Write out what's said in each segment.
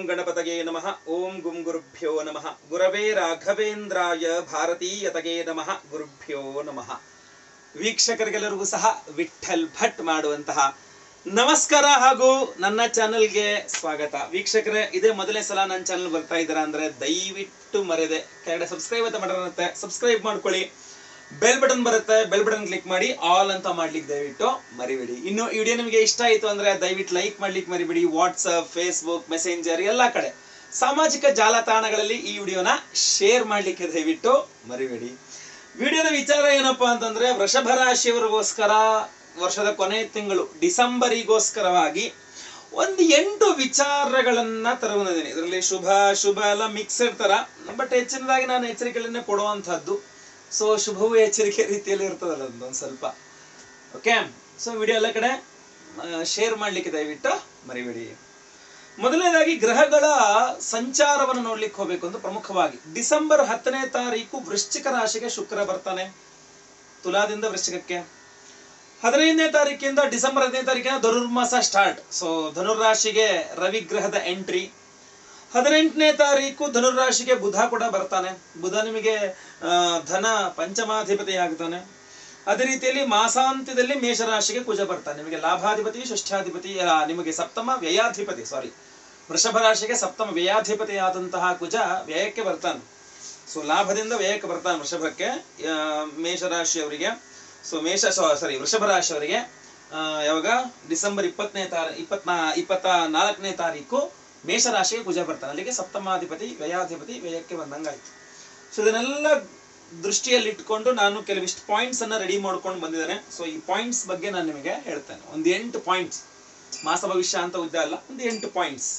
ಗಣಪತಗೆ ನಮಃ. ಓಂ ಗುಂ ಗುರುಭ್ಯೋ ನಮಃ. ಗುರವೇ ರಾಘವೇಂದ್ರಾಯ ಭಾರತೀಯತಗೆ ನಮಃ. ಗುರುಭ್ಯೋ ನಮಃ. ವೀಕ್ಷಕರಿಗೆಲ್ಲರಿಗೂ ಸಹ ವಿಠಲ್ ಭಟ್ ಮಾಡುವಂತಹ ನಮಸ್ಕಾರ ಹಾಗೂ ನನ್ನ ಚಾನೆಲ್ಗೆ ಸ್ವಾಗತ. ವೀಕ್ಷಕರೇ, ಇದೇ ಮೊದಲನೇ ಸಲ ನನ್ನ ಚಾನೆಲ್ ಬರ್ತಾ ಇದ್ದೀರಾ ಅಂದ್ರೆ ದಯವಿಟ್ಟು ಮರೆದೆ ಕೆಳಗಡೆ ಸಬ್ಸ್ಕ್ರೈಬ್ ಅಂತ ಬರುತ್ತೆ, ಸಬ್ಸ್ಕ್ರೈಬ್ ಮಾಡ್ಕೊಳ್ಳಿ. ಬೆಲ್ ಬಟನ್ ಬರುತ್ತೆ, ಬೆಲ್ ಬಟನ್ ಕ್ಲಿಕ್ ಮಾಡಿ ಆಲ್ ಅಂತ ಮಾಡ್ಲಿಕ್ಕೆ ದಯವಿಟ್ಟು ಮರಿಬೇಡಿ. ಇನ್ನು ಈ ವಿಡಿಯೋ ನಿಮಗೆ ಇಷ್ಟ ಆಯಿತು ಅಂದ್ರೆ ದಯವಿಟ್ಟು ಲೈಕ್ ಮಾಡ್ಲಿಕ್ಕೆ ಮರಿಬೇಡಿ. ವಾಟ್ಸಪ್, ಫೇಸ್ಬುಕ್, ಮೆಸೆಂಜರ್ ಎಲ್ಲ ಕಡೆ ಸಾಮಾಜಿಕ ಜಾಲತಾಣಗಳಲ್ಲಿ ಈ ವಿಡಿಯೋನ ಶೇರ್ ಮಾಡ್ಲಿಕ್ಕೆ ದಯವಿಟ್ಟು ಮರಿಬೇಡಿ. ವಿಡಿಯೋದ ವಿಚಾರ ಏನಪ್ಪಾ ಅಂತಂದ್ರೆ, ವೃಷಭ ರಾಶಿಯವರಿಗೋಸ್ಕರ ವರ್ಷದ ಕೊನೆ ತಿಂಗಳು ಡಿಸೆಂಬರಿಗೋಸ್ಕರವಾಗಿ ಒಂದು 8 ವಿಚಾರಗಳನ್ನ ತರುವುದಿದ್ದೀನಿ. ಇದರಲ್ಲಿ ಶುಭ ಅಶುಭ ಎಲ್ಲ ಮಿಕ್ಸೆಡ್ ತರ, ಬಟ್ ಹೆಚ್ಚಿನದಾಗಿ ನಾನು ಎಚ್ಚರಿಕೆಗಳನ್ನೇ ಕೊಡುವಂತಹದ್ದು. ಸೊ ಶುಭವೂ ಎಚ್ಚರಿಕೆ ರೀತಿಯಲ್ಲಿ ಇರ್ತದಲ್ಲ ಒಂದೊಂದು ಸ್ವಲ್ಪ. ಓಕೆ, ಸೊ ವಿಡಿಯೋ ಎಲ್ಲ ಕಡೆ ಶೇರ್ ಮಾಡ್ಲಿಕ್ಕೆ ದಯವಿಟ್ಟು ಮರಿಬೇಡಿ. ಮೊದಲನೇದಾಗಿ ಗ್ರಹಗಳ ಸಂಚಾರವನ್ನು ನೋಡ್ಲಿಕ್ಕೆ ಹೋಗ್ಬೇಕು ಅಂತ ಪ್ರಮುಖವಾಗಿ ಡಿಸೆಂಬರ್ 10ನೇ ತಾರೀಕು ವೃಶ್ಚಿಕ ರಾಶಿಗೆ ಶುಕ್ರ ಬರ್ತಾನೆ, ತುಲಾದಿಂದ ವೃಶ್ಚಿಕಕ್ಕೆ. 15ನೇ ತಾರೀಕಿಂದ ಡಿಸೆಂಬರ್ 15ನೇ ತಾರೀಕಿನ ಧನುರ್ಮಾಸ ಸ್ಟಾರ್ಟ್. ಸೊ ಧನುರ್ರಾಶಿಗೆ ರವಿ ಗ್ರಹದ ಎಂಟ್ರಿ. 18ನೇ ತಾರೀಕು ಧನುರ್ರಾಶಿಗೆ ಬುಧ ಕೂಡ ಬರ್ತಾನೆ. ಬುಧ ನಿಮಗೆ ಧನ ಪಂಚಮಾಧಿಪತಿ ಆಗ್ತಾನೆ. ಅದೇ ರೀತಿಯಲ್ಲಿ ಮಾಸಾಂತ್ಯದಲ್ಲಿ ಮೇಷರಾಶಿಗೆ ಕುಜ ಬರ್ತಾನೆ. ನಿಮಗೆ ಲಾಭಾಧಿಪತಿ, ಷಷ್ಠಾಧಿಪತಿ, ನಿಮಗೆ ಸಪ್ತಮ ವ್ಯಯಾಧಿಪತಿ, ವೃಷಭ ರಾಶಿಗೆ ಸಪ್ತಮ ವ್ಯಯಾಧಿಪತಿ ಆದಂತಹ ಕುಜ ವ್ಯಯಕ್ಕೆ ಬರ್ತಾನೆ. ಸೊ ಲಾಭದಿಂದ ವ್ಯಯಕ್ಕೆ ಬರ್ತಾನೆ ವೃಷಭಕ್ಕೆ, ಮೇಷರಾಶಿಯವರಿಗೆ. ಸೊ ವೃಷಭ ರಾಶಿಯವರಿಗೆ ಯಾವಾಗ ಡಿಸೆಂಬರ್ 24ನೇ ತಾರೀಕು ಮೇಷರಾಶಿಗೆ ಕುಜ ಬರ್ತಾನೆ. ಅಲ್ಲಿಗೆ ಸಪ್ತಮಾಧಿಪತಿ ವ್ಯಯಾಧಿಪತಿ ವ್ಯಯಕ್ಕೆ ಬಂದಂಗಾಯ್ತು. ಸೊ ಇದನ್ನೆಲ್ಲ ದೃಷ್ಟಿಯಲ್ಲಿ ಇಟ್ಕೊಂಡು ನಾನು ಕೆಲವಿಷ್ಟು ಪಾಯಿಂಟ್ಸ್ ಅನ್ನ ರೆಡಿ ಮಾಡ್ಕೊಂಡು ಬಂದಿದ್ದೇನೆ. ಸೊ ಈ ಪಾಯಿಂಟ್ಸ್ ಬಗ್ಗೆ ನಾನು ನಿಮಗೆ ಹೇಳ್ತೇನೆ. ಒಂದು 8 ಪಾಯಿಂಟ್ಸ್, ಮಾಸ ಭವಿಷ್ಯ ಅಂತ ಉದ್ದ ಅಲ್ಲ, ಒಂದು 8 ಪಾಯಿಂಟ್ಸ್.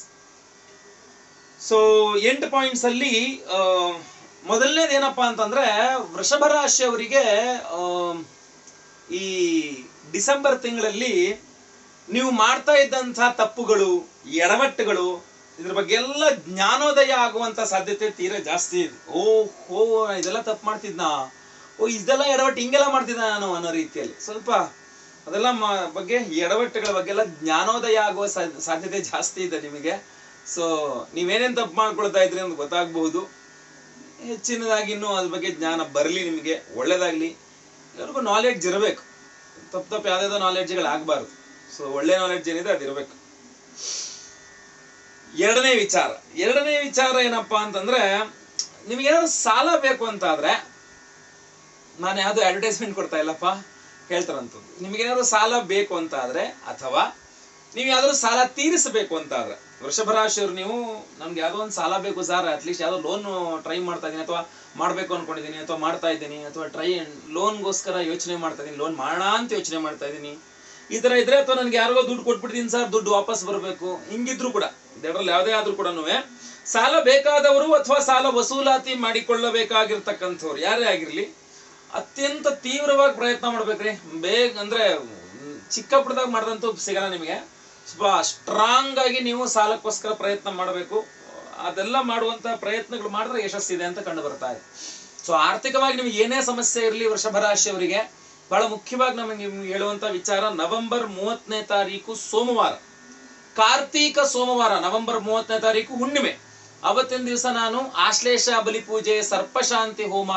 ಸೊ 8 ಪಾಯಿಂಟ್ಸ್ ಅಲ್ಲಿ ಮೊದಲನೇದು ಏನಪ್ಪಾ ಅಂತಂದ್ರೆ, ವೃಷಭ ರಾಶಿಯವರಿಗೆ ಈ ಡಿಸೆಂಬರ್ ತಿಂಗಳಲ್ಲಿ ನೀವು ಮಾಡ್ತಾ ಇದ್ದಂತಹ ತಪ್ಪುಗಳು, ಎಡವಟ್ಟುಗಳು, ಇದ್ರ ಬಗ್ಗೆ ಎಲ್ಲ ಜ್ಞಾನೋದಯ ಆಗುವಂತ ಸಾಧ್ಯತೆ ತೀರಾ ಜಾಸ್ತಿ ಇದೆ. ಓಹೋ, ಇದೆಲ್ಲ ತಪ್ಪು ಮಾಡ್ತಿದ್ನಾ, ಇದೆಲ್ಲ ಎಡವಟ್ಟು ಹಿಂಗೆಲ್ಲ ಮಾಡ್ತಿದ್ದ ನಾನು ಅನ್ನೋ ರೀತಿಯಲ್ಲಿ ಸ್ವಲ್ಪ ಅದೆಲ್ಲ ಬಗ್ಗೆ, ಎಡವಟ್ಟುಗಳ ಬಗ್ಗೆ ಎಲ್ಲ ಜ್ಞಾನೋದಯ ಆಗುವ ಸಾಧ್ಯತೆ ಜಾಸ್ತಿ ಇದೆ ನಿಮಗೆ. ಸೊ ನೀವೇನೇನ್ ತಪ್ಪು ಮಾಡ್ಕೊಳ್ತಾ ಇದ್ರಿ ಅಂತ ಗೊತ್ತಾಗಬಹುದು. ಹೆಚ್ಚಿನದಾಗಿ ಇನ್ನೂ ಅದ್ರ ಬಗ್ಗೆ ಜ್ಞಾನ ಬರಲಿ, ನಿಮಗೆ ಒಳ್ಳೇದಾಗ್ಲಿ. ಎಲ್ಲರಿಗೂ ನಾಲೆಡ್ಜ್ ಇರಬೇಕು, ತಪ್ಪು ಯಾವ್ದಾವ್ದೋ ನಾಲೆಡ್ಜ್ಗಳಾಗಬಾರ್ದು. ಸೊ ಒಳ್ಳೆ ನಾಲೆಡ್ಜ್ ಏನಿದೆ ಅದಿರ್ಬೇಕು. ಎರಡನೇ ವಿಚಾರ ಏನಪ್ಪಾ ಅಂತಂದ್ರೆ, ನಿಮ್ಗೇನಾದ್ರು ಸಾಲ ಬೇಕು ಅಂತ ಆದ್ರೆ, ನಾನು ಯಾವ್ದು ಅಡ್ವರ್ಟೈಸ್ಮೆಂಟ್ ಕೊಡ್ತಾ ಇಲ್ಲಪ್ಪ, ಹೇಳ್ತಾರಂಥದ್ದು. ನಿಮ್ಗೇನಾದ್ರು ಸಾಲ ಬೇಕು ಅಂತ ಆದ್ರೆ, ಅಥವಾ ನೀವು ಯಾವ್ದಾದ್ರು ಸಾಲ ತೀರಿಸಬೇಕು ಅಂತ ಆದ್ರೆ, ವೃಷಭ ರಾಶಿಯವರು ನೀವು ನಮ್ಗೆ ಯಾವ್ದೋ ಒಂದು ಸಾಲ ಬೇಕು ಸರ್, ಅಟ್ಲೀಸ್ಟ್ ಯಾವ್ದೋ ಲೋನ್ ಟ್ರೈ ಮಾಡ್ತಾ ಇದೀನಿ, ಅಥವಾ ಮಾಡ್ಬೇಕು ಅನ್ಕೊಂಡಿದ್ದೀನಿ, ಅಥವಾ ಮಾಡ್ತಾ ಇದ್ದೀನಿ, ಅಥವಾ ಲೋನ್ಗೋಸ್ಕರ ಯೋಚನೆ ಮಾಡ್ತಾ ಇದೀನಿ, ಲೋನ್ ಮಾಡೋಣ ಅಂತ ಯೋಚನೆ ಮಾಡ್ತಾ ಇದ್ದೀನಿ, ಈ ತರ ಇದ್ರೆ, ಅಥವಾ ನನ್ಗೆ ಯಾರಿಗೋ ದುಡ್ಡು ಕೊಟ್ಬಿಡ್ತೀನಿ ಸರ್, ದುಡ್ಡು ವಾಪಸ್ ಬರಬೇಕು, ಹಿಂಗಿದ್ರು ಕೂಡ, ಇದರಲ್ಲಿ ಯಾವುದೇ ಆದ್ರೂ ಕೂಡ ಸಾಲ ಬೇಕಾದವರು ಅಥವಾ ಸಾಲ ವಸೂಲಾತಿ ಮಾಡಿಕೊಳ್ಳಬೇಕಾಗಿರ್ತಕ್ಕಂಥವ್ರು ಯಾರೇ ಆಗಿರ್ಲಿ, ಅತ್ಯಂತ ತೀವ್ರವಾಗಿ ಪ್ರಯತ್ನ ಮಾಡ್ಬೇಕ್ರಿ. ಬೇಗ ಅಂದ್ರೆ ಚಿಕ್ಕ ಪುಟ್ಟದಾಗ ಮಾಡ್ದಂತೂ ಸಿಗಲ್ಲ ನಿಮಗೆ. ಸ್ವಲ್ಪ ಸ್ಟ್ರಾಂಗ್ ಆಗಿ ನೀವು ಸಾಲಕ್ಕೋಸ್ಕರ ಪ್ರಯತ್ನ ಮಾಡಬೇಕು. ಅದೆಲ್ಲ ಮಾಡುವಂತ ಪ್ರಯತ್ನಗಳು ಮಾಡಿದ್ರೆ ಯಶಸ್ಸಿದೆ ಅಂತ ಕಂಡು ಬರ್ತಾ ಇದೆ. ಸೊ ಆರ್ಥಿಕವಾಗಿ ನಿಮ್ಗೆ ಏನೇ ಸಮಸ್ಯೆ ಇರಲಿ, ವೃಷಭ ರಾಶಿಯವರಿಗೆ ಬಹಳ ಮುಖ್ಯವಾಗಿ ನಮಗೆ ಹೇಳುವಂತ ವಿಚಾರ, ನವೆಂಬರ್ 30ನೇ ತಾರೀಕು ಸೋಮವಾರ, ಕಾರ್ತೀಕ ಸೋಮವಾರ, ನವೆಂಬರ್ 30ನೇ ತಾರೀಕು ಹುಣ್ಣಿಮೆ. ಅವತ್ತಿನ ದಿವಸ ನಾನು ಆಶ್ಲೇಷ ಬಲಿ ಪೂಜೆ, ಸರ್ಪಶಾಂತಿ ಹೋಮ,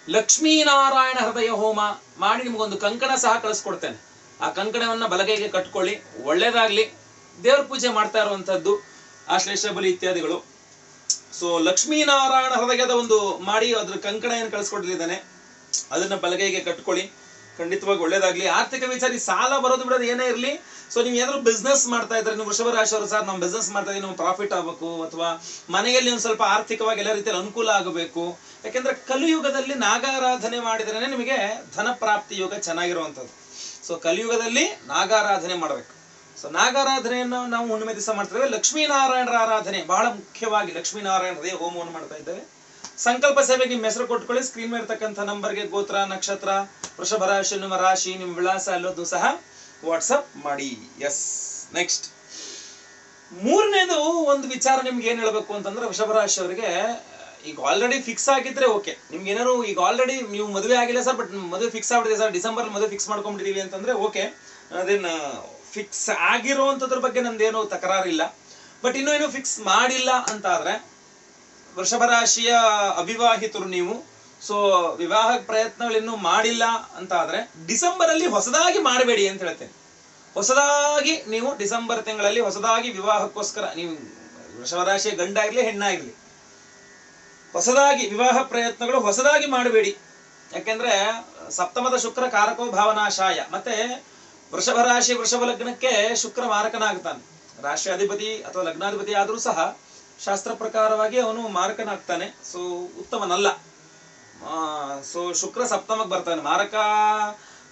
ಲಕ್ಷ್ಮೀನಾರಾಯಣ ಹೃದಯ ಹೋಮ ಮಾಡಿ ನಿಮ್ಗೊಂದು ಕಂಕಣ ಸಹ ಕಳಿಸ್ಕೊಡ್ತೇನೆ. ಆ ಕಂಕಣವನ್ನ ಬಲಗೈಗೆ ಕಟ್ಕೊಳ್ಳಿ, ಒಳ್ಳೇದಾಗ್ಲಿ. ದೇವ್ರ ಪೂಜೆ ಮಾಡ್ತಾ ಇರುವಂತದ್ದು, ಆಶ್ಲೇಷ ಬಲಿ ಇತ್ಯಾದಿಗಳು. ಸೊ ಲಕ್ಷ್ಮೀನಾರಾಯಣ ಹೃದಯದ ಒಂದು ಮಾಡಿ ಅದ್ರ ಕಂಕಣ ಏನು ಕಳಿಸ್ಕೊಟ್ಟಿದ್ದಾನೆ, ಅದನ್ನ ಬಲಗೈಗೆ ಕಟ್ಕೊಳ್ಳಿ, ಖಂಡಿತವಾಗಿ ಒಳ್ಳೇದಾಗ್ಲಿ. ಆರ್ಥಿಕ ವಿಚಾರ, ಸಾಲ ಬರೋದು ಬಿಡೋದು ಏನೇ ಇರಲಿ. ಸೊ ನೀವು ಏನಾದ್ರು ಬಿಸ್ನೆಸ್ ಮಾಡ್ತಾ ಇದ್ರೆ, ನೀವು ವೃಷಭ ರಾಶಿಯವರು ಸರ್ ನಾವು ಬಿಸ್ನೆಸ್ ಮಾಡ್ತಾ ಇದೀವಿ, ನಮ್ಗೆ ಪ್ರಾಫಿಟ್ ಆಗಬೇಕು, ಅಥವಾ ಮನೆಯಲ್ಲಿ ಒಂದು ಸ್ವಲ್ಪ ಆರ್ಥಿಕವಾಗಿ ಎಲ್ಲ ರೀತಿಯಲ್ಲಿ ಅನುಕೂಲ ಆಗಬೇಕು. ಯಾಕೆಂದ್ರೆ ಕಲಿಯುಗದಲ್ಲಿ ನಾಗಾರಾಧನೆ ಮಾಡಿದ್ರೆ ನಿಮಗೆ ಧನ ಪ್ರಾಪ್ತಿ ಯೋಗ ಚೆನ್ನಾಗಿರುವಂಥದ್ದು. ಸೊ ಕಲಿಯುಗದಲ್ಲಿ ನಾಗಾರಾಧನೆ ಮಾಡಬೇಕು. ಸೊ ನಾಗಾರಾಧನೆಯನ್ನು ನಾವು ಹುಣ್ಣಿಮೆ ದಿವಸ ಮಾಡ್ತೇವೆ. ಲಕ್ಷ್ಮೀನಾರಾಯಣರ ಆರಾಧನೆ ಬಹಳ ಮುಖ್ಯವಾಗಿ, ಲಕ್ಷ್ಮೀನಾರಾಯಣ ಹೃದಯ ಹೋಮವನ್ನು ಮಾಡ್ತಾ ಇದ್ದೇವೆ. ಸಂಕಲ್ಪ ಸೇವೆಗೆ ನಿಮ್ಮ ಹೆಸರು ಕೊಟ್ಕೊಳ್ಳಿ. ಸ್ಕ್ರೀನ್ ಮೇಲೆ ಇರ್ತಕ್ಕಂಥ ನಂಬರ್ಗೆ ಗೋತ್ರ, ನಕ್ಷತ್ರ, ವೃಷಭ ರಾಶಿ, ನಿಮ್ಮ ರಾಶಿ, ನಿಮ್ಮ ವಿಳಾಸ ಎಲ್ಲದೂ ಸಹ ವಾಟ್ಸಪ್ ಮಾಡಿ. ಎಸ್, ನೆಕ್ಸ್ಟ್ ಮೂರನೇದು ಒಂದು ವಿಚಾರ ನಿಮ್ಗೆ ಏನ್ ಹೇಳ್ಬೇಕು ಅಂತಂದ್ರೆ, ವೃಷಭ ರಾಶಿಯವರಿಗೆ ಈಗ ಆಲ್ರೆಡಿ ಫಿಕ್ಸ್ ಆಗಿದ್ರೆ ಓಕೆ. ನಿಮ್ಗೆ ಏನಾದ್ರು ಈಗ ಆಲ್ರೆಡಿ ನೀವು ಮದುವೆ ಆಗಿಲ್ಲ ಸರ್, ಬಟ್ ಮದುವೆ ಫಿಕ್ಸ್ ಆಗ್ಬಿಟ್ಟಿದೆ ಸರ್, ಡಿಸೆಂಬರ್ ಮದುವೆ ಫಿಕ್ಸ್ ಮಾಡ್ಕೊಂಡ್ಬಿಟ್ಟಿದೀವಿ ಅಂತಂದ್ರೆ ಓಕೆ. ಅದೇನು ಫಿಕ್ಸ್ ಆಗಿರುವಂಥದ್ರ ಬಗ್ಗೆ ನಂದೇನು ತಕರಾರಿಲ್ಲ. ಬಟ್ ಇನ್ನೂ ಫಿಕ್ಸ್ ಮಾಡಿಲ್ಲ ಅಂತ ಆದ್ರೆ, ವೃಷಭ ರಾಶಿಯ ಅವಿವಾಹಿತರು ನೀವು, ಸೊ ವಿವಾಹ ಪ್ರಯತ್ನಗಳಿನ್ನೂ ಮಾಡಿಲ್ಲ ಅಂತ ಆದ್ರೆ ಡಿಸೆಂಬರ್ ಅಲ್ಲಿ ಹೊಸದಾಗಿ ಮಾಡಬೇಡಿ ಅಂತ ಹೇಳ್ತೇನೆ. ಹೊಸದಾಗಿ ನೀವು ಡಿಸೆಂಬರ್ ತಿಂಗಳಲ್ಲಿ ಹೊಸದಾಗಿ ವಿವಾಹಕ್ಕೋಸ್ಕರ, ನೀವು ವೃಷಭ ರಾಶಿಯ ಗಂಡಾಗ್ಲಿ ಹೆಣ್ಣಾಗ್ಲಿ, ಹೊಸದಾಗಿ ವಿವಾಹ ಪ್ರಯತ್ನಗಳು ಹೊಸದಾಗಿ ಮಾಡಬೇಡಿ. ಯಾಕೆಂದ್ರೆ ಸಪ್ತಮದ ಶುಕ್ರ ಕಾರಕೋ ಭಾವನಾಶಾಯ, ಮತ್ತೆ ವೃಷಭ ರಾಶಿ ವೃಷಭ ಲಗ್ನಕ್ಕೆ ಶುಕ್ರ ಮಾರಕನಾಗ್ತಾನೆ. ರಾಷ್ಟ್ರಾಧಿಪತಿ ಅಥವಾ ಲಗ್ನಾಧಿಪತಿ ಆದರೂ ಸಹ ಶಾಸ್ತ್ರ ಪ್ರಕಾರವಾಗಿ ಅವನು ಮಾರಕನಾಗ್ತಾನೆ, ಸೊ ಉತ್ತಮನಲ್ಲ. ಸೊ ಶುಕ್ರ ಸಪ್ತಮಕ್ಕೆ ಬರ್ತಾನೆ,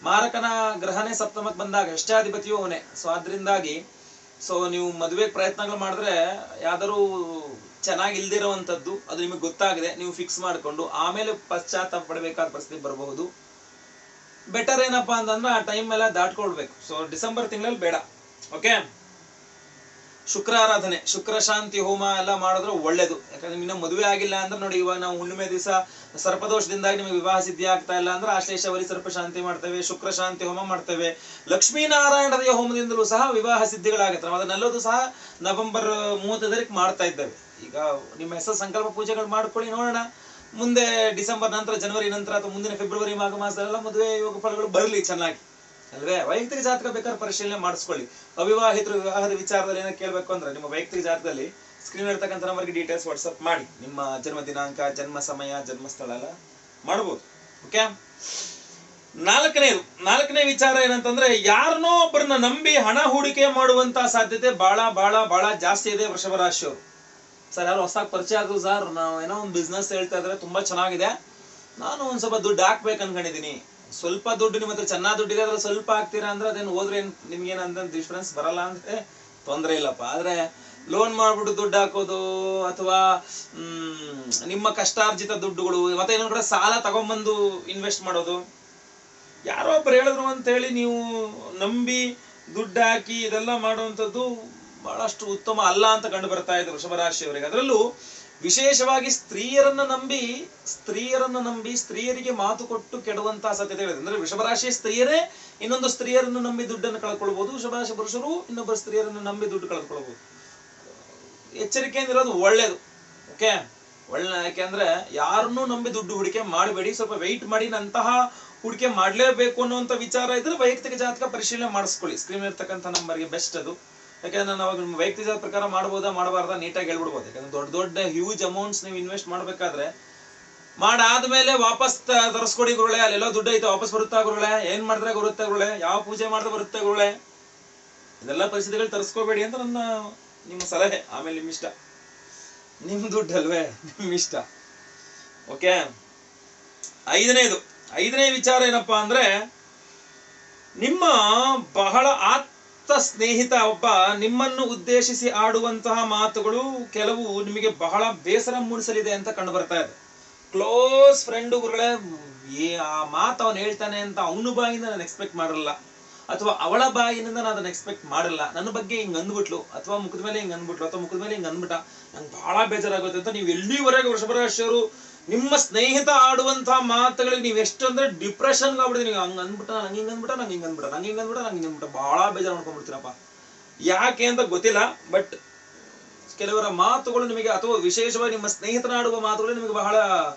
ಮಾರಕನ ಗ್ರಹನೇ ಸಪ್ತಮಕ್ಕೆ ಬಂದಾಗ ಅಷ್ಟಾಧಿಪತಿಯು ಅವನೇ. ಸೊ ಆದ್ರಿಂದಾಗಿ ಸೊ ನೀವು ಮದುವೆ ಪ್ರಯತ್ನಗಳು ಮಾಡಿದ್ರೆ ಯಾವ್ದಾದ್ರು ಚೆನ್ನಾಗಿ ಇಲ್ದಿರೋವಂಥದ್ದು ಅದು ನಿಮಗೆ ಗೊತ್ತಾಗಿದೆ, ನೀವು ಫಿಕ್ಸ್ ಮಾಡಿಕೊಂಡು ಆಮೇಲೆ ಪಶ್ಚಾತ್ತಾಪ ಪಡಬೇಕಾದ ಪರಿಸ್ಥಿತಿ ಬರಬಹುದು. ಬೆಟರ್ ಏನಪ್ಪಾ ಅಂತಂದ್ರೆ ಆ ಟೈಮ್ ಎಲ್ಲ ದಾಟ್ಕೊಳ್ಬೇಕು. ಸೊ ಡಿಸೆಂಬರ್ ತಿಂಗಳಲ್ಲಿ ಬೇಡ. ಓಕೆ, ಶುಕ್ರ ಆರಾಧನೆ, ಶುಕ್ರ ಶಾಂತಿ ಹೋಮ ಎಲ್ಲ ಮಾಡಿದ್ರೆ ಒಳ್ಳೇದು. ಯಾಕಂದ್ರೆ ಇನ್ನ ಮದುವೆ ಆಗಿಲ್ಲ ಅಂದ್ರೆ ನೋಡಿ, ಇವಾಗ ನಾವು ಹುಣ್ಣಿಮೆ ದಿವಸ ಸರ್ಪದೋಷದಿಂದಾಗಿ ನಿಮಗೆ ವಿವಾಹ ಸಿದ್ಧಿ ಆಗ್ತಾ ಇಲ್ಲ ಅಂದ್ರೆ ಆಶ್ಲೇಷವರಿ ಸರ್ಪ ಶಾಂತಿ ಮಾಡ್ತೇವೆ, ಶುಕ್ರ ಶಾಂತಿ ಹೋಮ ಮಾಡ್ತೇವೆ. ಲಕ್ಷ್ಮೀನಾರಾಯಣದ ಹೋಮದಿಂದಲೂ ಸಹ ವಿವಾಹ ಸಿದ್ಧಿಗಳಾಗುತ್ತೆ. ಅದನ್ನೆಲ್ಲದೂ ಸಹ ನವೆಂಬರ್ 35 ಮಾಡ್ತಾ ಇದ್ದೇವೆ. ಈಗ ನಿಮ್ಮ ಹೆಸರು ಸಂಕಲ್ಪ ಪೂಜೆಗಳು ಮಾಡ್ಕೊಳ್ಳಿ, ನೋಡೋಣ ಮುಂದೆ ಡಿಸೆಂಬರ್ ನಂತರ, ಜನವರಿ ನಂತರ ಅಥವಾ ಮುಂದಿನ ಫೆಬ್ರವರಿ ಮಾಘ ಮಾಸದಲ್ಲೆಲ್ಲ ಮದುವೆ ಯೋಗ ಫಲಗಳು ಬರಲಿ ಚೆನ್ನಾಗಿ, ಅಲ್ವೇ? ವೈಯಕ್ತಿಕ ಜಾತಕ ಬೇಕಾದ್ರೆ ಪರಿಶೀಲನೆ ಮಾಡಿಸ್ಕೊಳ್ಳಿ. ಅವಿವಾಹಿತರು ವಿವಾಹದ ವಿಚಾರದಲ್ಲಿ ಏನೋ ಕೇಳಬೇಕು ಅಂದ್ರೆ ನಿಮ್ಮ ವೈಯಕ್ತಿಕ ಜಾತಕದಲ್ಲಿ ಸ್ಕ್ರೀನ್ ಇರ್ತಕ್ಕಂಥ ನಂಬರ್ಗೆ ಡೀಟೇಲ್ಸ್ ವಾಟ್ಸಪ್ ಮಾಡಿ, ನಿಮ್ಮ ಜನ್ಮ ದಿನಾಂಕ, ಜನ್ಮ ಸಮಯ, ಜನ್ಮಸ್ಥಳ ಎಲ್ಲ ಮಾಡಬಹುದು. ಓಕೆ, ನಾಲ್ಕನೇ ವಿಚಾರ ಏನಂತಂದ್ರೆ, ಯಾರನ್ನೋ ಒಬ್ಬರನ್ನ ನಂಬಿ ಹಣ ಹೂಡಿಕೆ ಮಾಡುವಂತ ಸಾಧ್ಯತೆ ಬಹಳ ಬಹಳ ಬಹಳ ಜಾಸ್ತಿ ಇದೆ ವೃಷಭ ರಾಶಿಯವರು. ಸರ್ ಯಾರು ಹೊಸದಾಗಿ ಪರಿಚಯ ಆದ್ರು, ಸರ್ ನಾವು ಏನೋ ಒಂದು ಬಿಸ್ನೆಸ್ ಹೇಳ್ತಾ ಇದ್ರೆ ತುಂಬಾ ಚೆನ್ನಾಗಿದೆ, ನಾನು ಒಂದ್ ಸ್ವಲ್ಪ ದುಡ್ಡು ಹಾಕ್ಬೇಕು ಅನ್ಕೊಂಡಿದೀನಿ. ಸ್ವಲ್ಪ ದುಡ್ಡು ನಿಮ್ಮ ಹತ್ರ ಚೆನ್ನಾಗಿ ದುಡ್ಡಿದೆ, ಅದ್ರಲ್ಲಿ ಸ್ವಲ್ಪ ಹಾಕ್ತೀರಾ ಅಂದ್ರೆ ಅದೇನು ಹೋದ್ರೆ ನಿಮ್ಗೇನಂತ ಡಿಫ್ರೆನ್ಸ್ ಬರಲ್ಲ ಅಂದ್ರೆ ತೊಂದರೆ ಇಲ್ಲಪ್ಪ. ಆದ್ರೆ ಲೋನ್ ಮಾಡ್ಬಿಟ್ಟು ದುಡ್ಡು ಹಾಕೋದು ಅಥವಾ ನಿಮ್ಮ ಕಷ್ಟಾರ್ಜಿತ ದುಡ್ಡುಗಳು ಮತ್ತೆ ಏನೋ ಕೂಡ ಸಾಲ ತಗೊಂಡ್ಬಂದು ಇನ್ವೆಸ್ಟ್ ಮಾಡೋದು, ಯಾರೋ ಒಬ್ಬರು ಹೇಳಿದ್ರು ಅಂತ ಹೇಳಿ ನೀವು ನಂಬಿ ದುಡ್ಡು ಹಾಕಿ ಇದೆಲ್ಲ ಮಾಡುವಂಥದ್ದು ಬಹಳಷ್ಟು ಉತ್ತಮ ಅಲ್ಲ ಅಂತ ಕಂಡು ಬರ್ತಾ ಇದೆ ವೃಷಭ ರಾಶಿಯವರಿಗೆ. ಅದರಲ್ಲೂ ವಿಶೇಷವಾಗಿ ಸ್ತ್ರೀಯರನ್ನ ನಂಬಿ ಸ್ತ್ರೀಯರಿಗೆ ಮಾತು ಕೊಟ್ಟು ಕೆಡುವಂತಹ ಸಾಧ್ಯತೆ ಇದೆ. ಅಂದ್ರೆ ವೃಷಭ ರಾಶಿಯ ಸ್ತ್ರೀಯರೇ ಇನ್ನೊಂದು ಸ್ತ್ರೀಯರನ್ನು ನಂಬಿ ದುಡ್ಡನ್ನು ಕಳ್ಕೊಳ್ಬಹುದು, ವೃಷಭ ರಾಶಿ ಪುರುಷರು ಇನ್ನೊಬ್ಬ ಸ್ತ್ರೀಯರನ್ನು ನಂಬಿ ದುಡ್ಡು ಕಳ್ಕೊಳ್ಬಹುದು. ಎಚ್ಚರಿಕೆಯಿಂದ ಇರೋದು ಒಳ್ಳೇದು. ಓಕೆ, ಒಳ್ಳೆ, ಯಾಕೆಂದ್ರೆ ಯಾರನ್ನೂ ನಂಬಿ ದುಡ್ಡು ಹೂಡಿಕೆ ಮಾಡಬೇಡಿ. ಸ್ವಲ್ಪ ವೆಯ್ಟ್ ಮಾಡಿ, ಅಂತಹ ಹೂಡಿಕೆ ಮಾಡ್ಲೇಬೇಕು ಅನ್ನುವಂಥ ವಿಚಾರ ಇದ್ರೆ ವೈಯಕ್ತಿಕ ಜಾತಕ ಪರಿಶೀಲನೆ ಮಾಡಿಸ್ಕೊಳ್ಳಿ. ಸ್ಕ್ರೀನ್ ಇರ್ತಕ್ಕಂಥ ನಂಬರ್ಗೆ ಬೆಸ್ಟ್ ಅದು. ಯಾಕಂದ್ರೆ ನಾವು ನಿಮ್ಮ ವೈಯಕ್ತಿಕ ಜಾತಕ ಪ್ರಕಾರ ಮಾಡ್ಬೋದಾ ಮಾಡಬಾರ್ದಾ ನೀಟಾಗಿ ಹೇಳ್ಬಿಡ್ಬೋದು. ಯಾಕಂದ್ರೆ ದೊಡ್ಡ ಹ್ಯೂಜ್ ಅಮೌಂಟ್ಸ್ ನೀವು ಇನ್ವೆಸ್ಟ್ ಮಾಡ್ಬೇಕಾದ್ರೆ ಮಾಡಾದ್ಮೇಲೆ ವಾಪಸ್ ತರಿಸ್ಕೊಡಿ ಗುರುಳೆ, ಅಲ್ಲೆಲ್ಲೋ ದುಡ್ಡು ಐತೆ ವಾಪಸ್ ಬರುತ್ತಾ ಗುರುಳೆ, ಏನ್ ಮಾಡಿದ್ರೆ ಬರುತ್ತೆ ಗುರುಳೆ, ಯಾವ ಪೂಜೆ ಮಾಡಿದ್ರೆ ಬರುತ್ತೆ ಗುರುಳೆ, ಇದೆಲ್ಲ ಪರಿಸ್ಥಿತಿಗಳು ತರಿಸ್ಕೋಬೇಡಿ ಅಂತ ನಿಮ್ಮ ಸಲಹೆ. ಆಮೇಲೆ ನಿಮ್ ಇಷ್ಟ, ನಿಮ್ ದುಡ್ಡು ಅಲ್ವೇ, ನಿಮ್ ಇಷ್ಟ. ಓಕೆ, ಐದನೇ ವಿಚಾರ ಏನಪ್ಪಾ ಅಂದ್ರೆ, ನಿಮ್ಮ ಬಹಳ ಆಪ್ತ ಸ್ನೇಹಿತ ಒಬ್ಬ ನಿಮ್ಮನ್ನು ಉದ್ದೇಶಿಸಿ ಆಡುವಂತಹ ಮಾತುಗಳು ಕೆಲವು ನಿಮಗೆ ಬಹಳ ಬೇಸರ ಮೂಡಿಸಲಿದೆ ಅಂತ ಕಂಡು ಬರ್ತಾ ಇದೆ. ಕ್ಲೋಸ್ ಫ್ರೆಂಡ್ ಗುರುಗಳೇ, ಆ ಮಾತು ಅವನು ಹೇಳ್ತಾನೆ ಅಂತ ಅವನ ಬಾಯಿಂದ ನಾನು ಎಕ್ಸ್ಪೆಕ್ಟ್ ಮಾಡಲ್ಲ, ಅಥವಾ ಅವಳ ಬಾಯಿನಿಂದ ನಾನು ಅದನ್ನ ಎಕ್ಸ್ಪೆಕ್ಟ್ ಮಾಡಲ್ಲ. ನನ್ನ ಬಗ್ಗೆ ಹಿಂಗ್ ಅಂದ್ಬಿಟ್ಲು, ಅಥವಾ ಮುಖದ ಮೇಲೆ ಹಿಂಗ್ ಅಂದ್ಬಿಟ್ಲು, ಅಥವಾ ಮುಖದ ಮೇಲೆ ಹಿಂಗ್ ಅಂದ್ಬಿಟ್ಟ, ನಂಗೆ ಬಹಳ ಬೇಜಾರಾಗುತ್ತೆ ಅಂತ ನೀವು ಎಲ್ಲಿವರೆಗೆ ವೃಷಭ ರಾಶಿಯವರು ನಿಮ್ಮ ಸ್ನೇಹಿತ ಆಡುವಂತಹ ಮಾತುಗಳಿಗೆ ನೀವು ಎಷ್ಟು ಅಂದ್ರೆ ಡಿಪ್ರೆಷನ್ ಆಗ್ಬಿಡ್ತೀನಿ. ಹಂಗ ಅಂದ್ಬಿಟ್ಟ, ನಂಗೆ ಹಿಂಗ್ ಅಂದ್ಬಿಟ್ಟ ಬಹಳ ಬೇಜಾರು ಮಾಡ್ಕೊಂಡ್ಬಿಡ್ತೀರಪ್ಪ. ಯಾಕೆ ಅಂತ ಗೊತ್ತಿಲ್ಲ, ಬಟ್ ಕೆಲವರ ಮಾತುಗಳು ನಿಮಗೆ, ಅಥವಾ ವಿಶೇಷವಾಗಿ ನಿಮ್ಮ ಸ್ನೇಹಿತನಾಡುವ ಮಾತುಗಳು ನಿಮಗೆ ಬಹಳ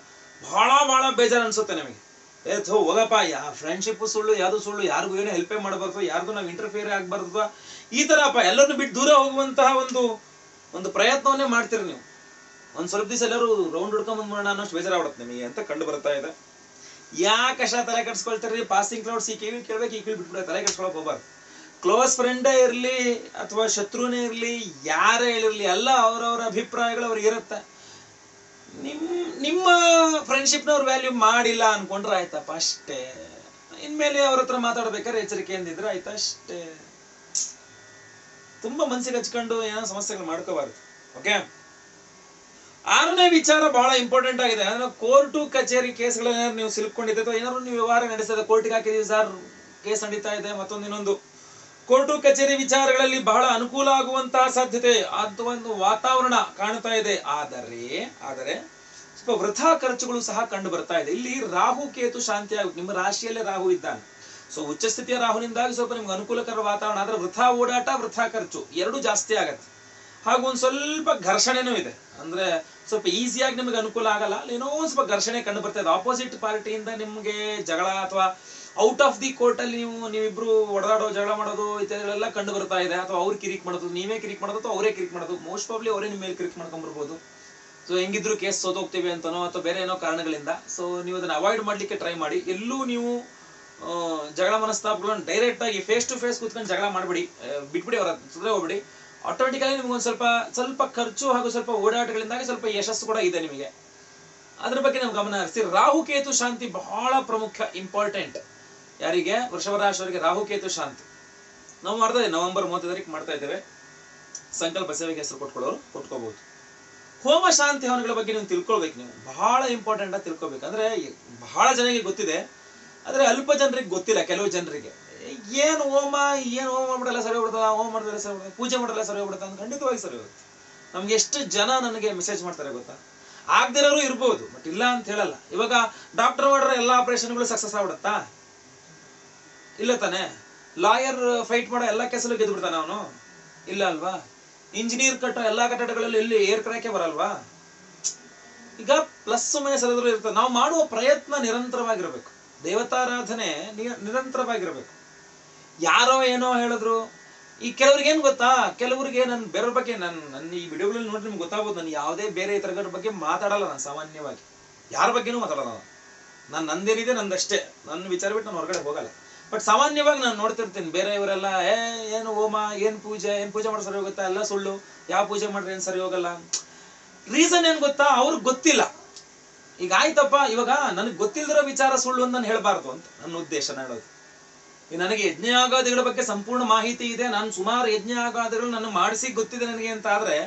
ಬಹಳ ಬಹಳ ಬೇಜಾರು ಅನ್ಸುತ್ತೆ ನಿಮಗೆ. ಹೋಗಪ್ಪ, ಫ್ರೆಂಡ್ಶಿಪ್ ಸುಳ್ಳು, ಯಾವ್ದು ಸುಳ್ಳು, ಯಾರಿಗೂ ಏನೋ ಹೆಲ್ಪೇ ಮಾಡಬಾರ್ದು, ಯಾರ್ದು ನಾವು ಇಂಟರ್ಫಿಯರ್ ಆಗ್ಬಾರ್ದು, ಈ ತರಪ್ಪ ಎಲ್ಲರನ್ನು ಬಿಟ್ಟು ದೂರ ಹೋಗುವಂತಹ ಒಂದು ಪ್ರಯತ್ನವನ್ನೇ ಮಾಡ್ತೀರಿ ನೀವು. ಒಂದ್ ಸ್ವಲ್ಪ ದಿವಸ ಎಲ್ಲರೂ ರೌಂಡ್ ಹುಡ್ಕೊಂಡ್ ಬಂದ್ಬಿಡೋಣ ಅನ್ನೋಷ್ಟು ಬೇಜಾರಾಗ್ಬಿಡುತ್ತೆ ನಿಮಗೆ ಅಂತ ಕಂಡು ಬರ್ತಾ ಇದೆ. ಯಾಕಷ್ಟ ತಲೆ ಕೆಡ್ಸ್ಕೊಳ್ತೀರಿ? ಪಾಸಿಂಗ್ ಕ್ಲೌಡ್ಸ್ ಈ ಕಿವಿ ಕೇಳ್ಬೇಕು, ಈ ಕಿವಿ ಬಿಟ್ಬಿಡ, ತಲೆ ಕೆಡ್ಸ್ಕೊಳಕ್ ಹೋಗ್ಬಾರ್ದು. ಕ್ಲೋಸ್ ಫ್ರೆಂಡೇ ಇರ್ಲಿ ಅಥವಾ ಶತ್ರುನೇ ಇರ್ಲಿ, ಯಾರೇ ಹೇಳಿರ್ಲಿ, ಎಲ್ಲ ಅವರವರ ಅಭಿಪ್ರಾಯಗಳು ಅವ್ರಿಗೆ ಇರುತ್ತೆ. ನಿಮ್ಮ ಫ್ರೆಂಡ್ಶಿಪ್ನವ್ರು ವ್ಯಾಲ್ಯೂ ಮಾಡಿಲ್ಲ ಅನ್ಕೊಂಡ್ರೆ ಆಯ್ತಪ್ಪ, ಅಷ್ಟೇ. ಇನ್ಮೇಲೆ ಅವ್ರ ಹತ್ರ ಮಾತಾಡ್ಬೇಕಾದ್ರೆ ಎಚ್ಚರಿಕೆಯಿಂದಿದ್ರೆ ಆಯ್ತಾ, ಅಷ್ಟೇ. ತುಂಬಾ ಮನ್ಸಿಗೆ ಹಚ್ಕೊಂಡು ಏನೋ ಸಮಸ್ಯೆಗಳು ಮಾಡ್ಕೋಬಾರ್ದು. ಓಕೆ, ಆರನೇ ವಿಚಾರ ಬಹಳ ಇಂಪಾರ್ಟೆಂಟ್ ಆಗಿದೆ. ಅಂದ್ರೆ ಕೋರ್ಟು ಕಚೇರಿ ಕೇಸ್ಗಳನ್ನ ನೀವು ಸಿಲ್ಕೊಂಡಿದ್ದೆ, ಅಥವಾ ಏನಾದ್ರು ನೀವು ವ್ಯವಹಾರ ನಡೆಸಿದೆ, ಕೋರ್ಟಿಗೆ ಹಾಕಿದೀವಿ ಸರ್, ಕೇಸ್ ನಡೀತಾ ಇದೆ, ಇನ್ನೊಂದು ಕೋರ್ಟು ಕಚೇರಿ ವಿಚಾರಗಳಲ್ಲಿ ಬಹಳ ಅನುಕೂಲ ಆಗುವಂತಹ ಸಾಧ್ಯತೆ, ಅದು ಒಂದು ವಾತಾವರಣ ಕಾಣ್ತಾ ಇದೆ. ಆದರೆ ಸ್ವಲ್ಪ ವೃಥಾ ಖರ್ಚುಗಳು ಸಹ ಕಂಡು ಬರ್ತಾ ಇದೆ. ಇಲ್ಲಿ ರಾಹು ಕೇತು ಶಾಂತಿ ಆಗುತ್ತೆ, ನಿಮ್ಮ ರಾಶಿಯಲ್ಲೇ ರಾಹು ಇದ್ದಾನೆ. ಸೊ ಉಚ್ಚ ಸ್ಥಿತಿಯ ರಾಹುನಿಂದಾಗಿ ಸ್ವಲ್ಪ ನಿಮ್ಗೆ ಅನುಕೂಲಕರ ವಾತಾವರಣ, ಆದ್ರೆ ವೃಥಾ ಓಡಾಟ, ವೃಥಾ ಖರ್ಚು ಎರಡು ಜಾಸ್ತಿ ಆಗತ್ತೆ. ಹಾಗೂ ಒಂದ್ ಸ್ವಲ್ಪ ಘರ್ಷಣೆನೂ ಇದೆ. ಅಂದ್ರೆ ಸ್ವಲ್ಪ ಈಸಿಯಾಗಿ ನಿಮಗೆ ಅನುಕೂಲ ಆಗಲ್ಲ, ಏನೋ ಒಂದ್ ಸ್ವಲ್ಪ ಘರ್ಷಣೆ ಕಂಡು ಬರ್ತಾ ಇದೆ. ಆಪೋಸಿಟ್ ಪಾರ್ಟಿಯಿಂದ ನಿಮ್ಗೆ ಜಗಳ ಅಥವಾ ಔಟ್ ಆಫ್ ದಿ ಕೋರ್ಟ್ ಅಲ್ಲಿ ನೀವಿಬ್ರು ಒಡೆದಾಡೋ, ಜಗಳ ಮಾಡೋದು ಇತ್ಯಾದಿಗಳೆಲ್ಲ ಕಂಡು ಬರ್ತಾ ಇದೆ. ಅಥವಾ ಅವ್ರು ಕಿರಿಕ್ ಮಾಡೋದು, ನೀವೇ ಕಿರಿಕ್ ಮಾಡೋದು, ಅಥವಾ ಅವರೇ ಕಿರಿಕ್ ಮಾಡೋದು. ಮೋಸ್ಟ್ ಪ್ರಾಬ್ಲಿ ಅವರೇ ನಿಮ್ಮ ಮೇಲೆ ಕಿರಿಕ್ ಮಾಡ್ಕೊಂಡ್ ಬರ್ಬೋದು. ಸೊ ಹೆಂಗಿದ್ರು ಕೇಸ್ ಸೋತೋಗ್ತೀವಿ ಅಂತನೋ ಅಥವಾ ಬೇರೆ ಏನೋ ಕಾರಣಗಳಿಂದ. ಸೊ ನೀವು ಅದನ್ನ ಅವಾಯ್ಡ್ ಮಾಡ್ಲಿಕ್ಕೆ ಟ್ರೈ ಮಾಡಿ. ಎಲ್ಲೂ ನೀವು ಜಗಳ ಮನಸ್ತಾಪಗಳನ್ನು ಡೈರೆಕ್ಟ್ ಆಗಿ ಫೇಸ್ ಟು ಫೇಸ್ ಕೂತ್ಕೊಂಡು ಜಗಳ ಮಾಡ್ಬಿಡಿ, ಬಿಟ್ಬಿಡಿ, ಅವರ ಸುದ್ರೆ ಹೋಗ್ಬಿಡಿ. ಆಟೋಮೆಟಿಕಲಿ ನಿಮ್ಗೊಂದು ಸ್ವಲ್ಪ ಖರ್ಚು ಹಾಗೂ ಸ್ವಲ್ಪ ಓಡಾಟಗಳಿಂದಾಗಿ ಸ್ವಲ್ಪ ಯಶಸ್ಸು ಕೂಡ ಇದೆ ನಿಮಗೆ. ಅದ್ರ ಬಗ್ಗೆ ನಾವು ಗಮನ ಹರಿಸಿ. ರಾಹುಕೇತು ಶಾಂತಿ ಬಹಳ ಪ್ರಮುಖ, ಇಂಪಾರ್ಟೆಂಟ್. ಯಾರಿಗೆ? ವೃಷಭ ರಾಶಿಯವರಿಗೆ ರಾಹುಕೇತು ಶಾಂತಿ ನಾವು ಮಾಡ್ತಾ ಇದ್ದೇವೆ. ನವೆಂಬರ್ 30 ಮಾಡ್ತಾ ಇದ್ದೇವೆ. ಸಂಕಲ್ಪ ಸೇವೆಗೆ ಹೆಸರು ಕೊಟ್ಕೊಳ್ಳೋರು ಕೊಟ್ಕೋಬಹುದು. ಹೋಮ ಶಾಂತಿ ಹವನಗಳ ಬಗ್ಗೆ ನೀವು ತಿಳ್ಕೊಳ್ಬೇಕು. ನೀವು ಬಹಳ ಇಂಪಾರ್ಟೆಂಟ್ ಆಗಿ ತಿಳ್ಕೊಬೇಕು. ಅಂದ್ರೆ ಬಹಳ ಜನರಿಗೆ ಗೊತ್ತಿದೆ, ಆದ್ರೆ ಅಲ್ಪ ಜನರಿಗೆ ಗೊತ್ತಿಲ್ಲ. ಕೆಲವು ಜನರಿಗೆ ಏನು ಹೋಮ ಮಾಡ್ಬಿಡಲ್ಲ ಸರಿ ಹೋಗ್ಬಿಡ್ತದ, ಹೋಮ ಮಾಡಿದ್ರೆ ಸರಿ ಹೋಗ್ಬಿಡ್ತದೆ, ಪೂಜೆ ಮಾಡಿದ್ರೆ ಸರಿ ಹೋಗ್ಬಿಡುತ್ತೆ ಅಂತ. ಖಂಡಿತವಾಗಿ ಸರಿ ಹೋಗುತ್ತೆ. ನಮ್ಗೆ ಎಷ್ಟು ಜನ ನನಗೆ ಮೆಸೇಜ್ ಮಾಡ್ತಾರೆ ಗೊತ್ತಾ? ಆಗದಿರೋರು ಇರ್ಬೋದು, ಬಟ್ ಇಲ್ಲ ಅಂತ ಹೇಳಲ್ಲ. ಇವಾಗ ಡಾಕ್ಟರ್ ಮಾಡಿದ್ರೆ ಎಲ್ಲಾ ಆಪರೇಷನ್ಗಳು ಸಕ್ಸಸ್ ಆಗ್ಬಿಡತ್ತಾ? ಇಲ್ಲ ತಾನೆ. ಲಾಯರ್ ಫೈಟ್ ಮಾಡೋ ಎಲ್ಲಾ ಕೇಸಲ್ಲೂ ಗೆದ್ದು ಬಿಡ್ತಾನ ಅವನು? ಇಲ್ಲ ಅಲ್ವಾ. ಇಂಜಿನಿಯರ್ ಕಟ್ಟೋ ಎಲ್ಲಾ ಕಟ್ಟಡಗಳಲ್ಲಿ ಎಲ್ಲಿ ಏರ್ ಕ್ರ್ಯಾಕೆ ಬರಲ್ವಾ? ಈಗ ಪ್ಲಸ್ ಮೈನಸ್ ಎಲ್ಲಾದ್ರೂ ಇರ್ತದೆ. ನಾವು ಮಾಡುವ ಪ್ರಯತ್ನ ನಿರಂತರವಾಗಿರ್ಬೇಕು. ದೇವತಾರಾಧನೆ ನಿರಂತರವಾಗಿರ್ಬೇಕು. ಯಾರೋ ಏನೋ ಹೇಳಿದ್ರು. ಈ ಕೆಲವ್ರಿಗೆ ಏನ್ ಗೊತ್ತಾ, ಕೆಲವರಿಗೆ ನನ್ನ ಬೇರೆ ಬಗ್ಗೆ ನನ್ನ ಈ ವಿಡಿಯೋಗಳಲ್ಲಿ ನೋಡಿ ನಿಮ್ಗೆ ಗೊತ್ತಾಗ್ಬೋದು. ನಾನು ಯಾವುದೇ ಬೇರೆ ಇತರ ಬಗ್ಗೆ ಮಾತಾಡಲ್ಲ. ನಾನು ಸಾಮಾನ್ಯವಾಗಿ ಯಾರ ಬಗ್ಗೆನೂ ಮಾತಾಡಲ್ಲ. ನಾನು ನಂದೇನಿದೆ ನಂದಷ್ಟೇ, ನನ್ನ ವಿಚಾರ ಬಿಟ್ಟು ನಾನು ಹೊರಗಡೆ ಹೋಗಲ್ಲ. ಬಟ್ ಸಾಮಾನ್ಯವಾಗಿ ನಾನು ನೋಡ್ತಿರ್ತೀನಿ ಬೇರೆಯವರೆಲ್ಲ ಏನು ಹೋಮ, ಏನ್ ಪೂಜೆ ಮಾಡೋ ಸರಿ ಹೋಗುತ್ತಾ, ಎಲ್ಲ ಸುಳ್ಳು, ಯಾವ ಪೂಜೆ ಮಾಡ್ರೆ ಏನ್ ಸರಿ ಹೋಗಲ್ಲ. ರೀಸನ್ ಏನ್ ಗೊತ್ತಾ? ಅವ್ರಿಗೆ ಗೊತ್ತಿಲ್ಲ. ಈಗ ಆಯ್ತಪ್ಪ, ಇವಾಗ ನನಗೆ ಗೊತ್ತಿಲ್ದಿರೋ ವಿಚಾರ ಸುಳ್ಳು ಅಂತ ನಾನು ಹೇಳ್ಬಾರ್ದು ಅಂತ ನನ್ನ ಉದ್ದೇಶ ಹೇಳೋದು. ಈಗ ನನಗೆ ಯಜ್ಞಯಾಗಾದಿಗಳ ಬಗ್ಗೆ ಸಂಪೂರ್ಣ ಮಾಹಿತಿ ಇದೆ, ನಾನು ಸುಮಾರು ಯಜ್ಞಯಾಗಾದಿಗಳು ನನ್ನ ಮಾಡಿಸಿ ಗೊತ್ತಿದೆ ನನಗೆ ಅಂತ ಆದ್ರೆ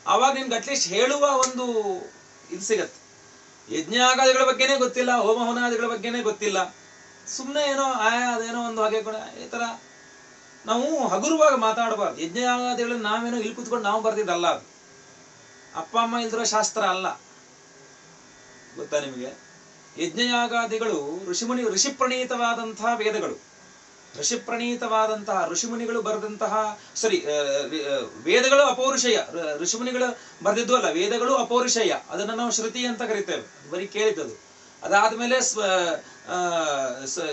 ಅವಾಗ ನಿನ್ಗೆ ಅಟ್ಲೀಸ್ಟ್ ಹೇಳುವ ಒಂದು ಇದು ಸಿಗತ್ತೆ. ಯಜ್ಞಯಾಗಾದಿಗಳ ಬಗ್ಗೆನೇ ಗೊತ್ತಿಲ್ಲ, ಹೋಮ ಹವನಾದಿಗಳ ಬಗ್ಗೆನೇ ಗೊತ್ತಿಲ್ಲ, ಸುಮ್ಮನೆ ಏನೋ ಅದೇನೋ ಒಂದು ಹಾಗೆ ಕೂಡ ಈ ತರ ನಾವು ಹಗುರವಾಗಿ ಮಾತಾಡಬಾರ್ದು. ಯಜ್ಞಯಾಗಾದಿಗಳನ್ನ ನಾವೇನೋ ಇಲ್ಲಿ ಕೂತ್ಕೊಂಡು ನಾವು ಬರ್ದಿದ್ದಲ್ಲ. ಅದು ಅಪ್ಪ ಅಮ್ಮ ಇಲ್ದಿರೋ ಶಾಸ್ತ್ರ ಅಲ್ಲ, ಗೊತ್ತಾ ನಿಮಗೆ? ಯಜ್ಞಯಾಗಾದಿಗಳು ಋಷಿ ಪ್ರಣೀತವಾದಂತಹ ವೇದಗಳು, ಋಷಿಮುನಿಗಳು ಬರೆದಂತಹ ವೇದಗಳು ಅಪೌರುಷೇಯ. ಋಷಿಮುನಿಗಳು ಬರೆದಿದ್ದು ಅಲ್ಲ, ವೇದಗಳು ಅಪೌರುಷೇಯ. ಅದನ್ನ ನಾವು ಶ್ರುತಿ ಅಂತ ಕರಿತೇವೆ, ಬರೀ ಕೇಳಿದ್ದದು. ಅದಾದ್ಮೇಲೆ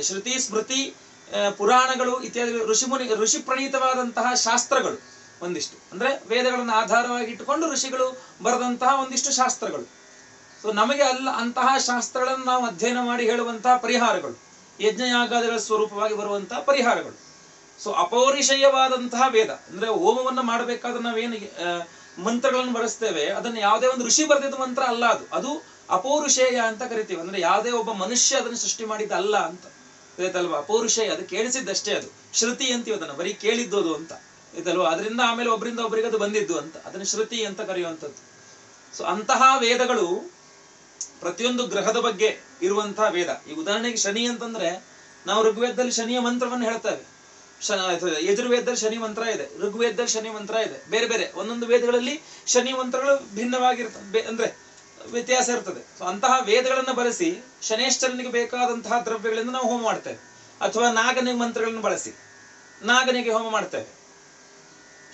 ಶ್ರುತಿ, ಸ್ಮೃತಿ, ಪುರಾಣಗಳು ಇತ್ಯಾದಿ ಋಷಿ ಪ್ರಣೀತವಾದಂತಹ ಶಾಸ್ತ್ರಗಳು ಒಂದಿಷ್ಟು. ಅಂದ್ರೆ ವೇದಗಳನ್ನು ಆಧಾರವಾಗಿ ಇಟ್ಟುಕೊಂಡು ಋಷಿಗಳು ಬರೆದಂತಹ ಒಂದಿಷ್ಟು ಶಾಸ್ತ್ರಗಳು. ಸೊ ನಮಗೆ ಅಂತಹ ಶಾಸ್ತ್ರಗಳನ್ನು ನಾವು ಅಧ್ಯಯನ ಮಾಡಿ ಹೇಳುವಂತಹ ಪರಿಹಾರಗಳು, ಯಜ್ಞಯಾಗಾದಿಗಳ ಸ್ವರೂಪವಾಗಿ ಬರುವಂತಹ ಪರಿಹಾರಗಳು. ಸೊ ಅಪೌರುಷೇಯವಾದಂತಹ ವೇದ ಅಂದ್ರೆ ಹೋಮವನ್ನ ಮಾಡಬೇಕಾದ್ರೆ ನಾವೇನು ಮಂತ್ರಗಳನ್ನು ಬಳಸ್ತೇವೆ, ಅದನ್ನ ಯಾವುದೇ ಒಂದು ಋಷಿ ಬರೆದಿದ್ದ ಮಂತ್ರ ಅಲ್ಲ. ಅದು ಅಪೌರುಷೇಯ ಅಂತ ಕರಿತೀವಿ. ಅಂದ್ರೆ ಯಾವುದೇ ಒಬ್ಬ ಮನುಷ್ಯ ಅದನ್ನು ಸೃಷ್ಟಿ ಮಾಡಿದ್ದ ಅಲ್ಲ ಅಂತ ಆಯ್ತಲ್ವಾ? ಅಪೌರುಷೇಯ, ಅದು ಕೇಳಿಸಿದ್ದಷ್ಟೇ. ಅದು ಶ್ರುತಿ ಅಂತೀವಿ, ಅದನ್ನ ಬರೀ ಕೇಳಿದ್ದೋದು ಅಂತ ಆಯ್ತಲ್ವಾ? ಅದರಿಂದ ಆಮೇಲೆ ಒಬ್ಬರಿಂದ ಒಬ್ಬರಿಗೆ ಅದು ಬಂದಿದ್ದು ಅಂತ, ಅದನ್ನ ಶ್ರುತಿ ಅಂತ ಕರೆಯುವಂಥದ್ದು. ಸೊ ಅಂತಹ ವೇದಗಳು ಪ್ರತಿಯೊಂದು ಗ್ರಹದ ಬಗ್ಗೆ ಇರುವಂತಹ ವೇದ. ಈ ಉದಾಹರಣೆಗೆ ಶನಿ ಅಂತಂದ್ರೆ ನಾವು ಋಗ್ವೇದದಲ್ಲಿ ಶನಿಯ ಮಂತ್ರವನ್ನು ಹೇಳ್ತೇವೆ. ಯಜುರ್ವೇದದಲ್ಲಿ ಶನಿ ಮಂತ್ರ ಇದೆ, ಋಗ್ವೇದದಲ್ಲಿ ಶನಿ ಮಂತ್ರ ಇದೆ. ಬೇರೆ ಬೇರೆ ಒಂದೊಂದು ವೇದಗಳಲ್ಲಿ ಶನಿ ಮಂತ್ರಗಳು ಭಿನ್ನವಾಗಿರ್ತವೆ, ಅಂದ್ರೆ ವ್ಯತ್ಯಾಸ ಇರ್ತದೆ. ಸೊ ಅಂತಹ ವೇದಗಳನ್ನ ಬಳಸಿ ಶನೇಶ್ವರನಿಗೆ ಬೇಕಾದಂತಹ ದ್ರವ್ಯಗಳಿಂದ ನಾವು ಹೋಮ ಮಾಡ್ತೇವೆ. ಅಥವಾ ನಾಗನಿಗೆ ಮಂತ್ರಗಳನ್ನು ಬಳಸಿ ನಾಗನಿಗೆ ಹೋಮ ಮಾಡ್ತೇವೆ.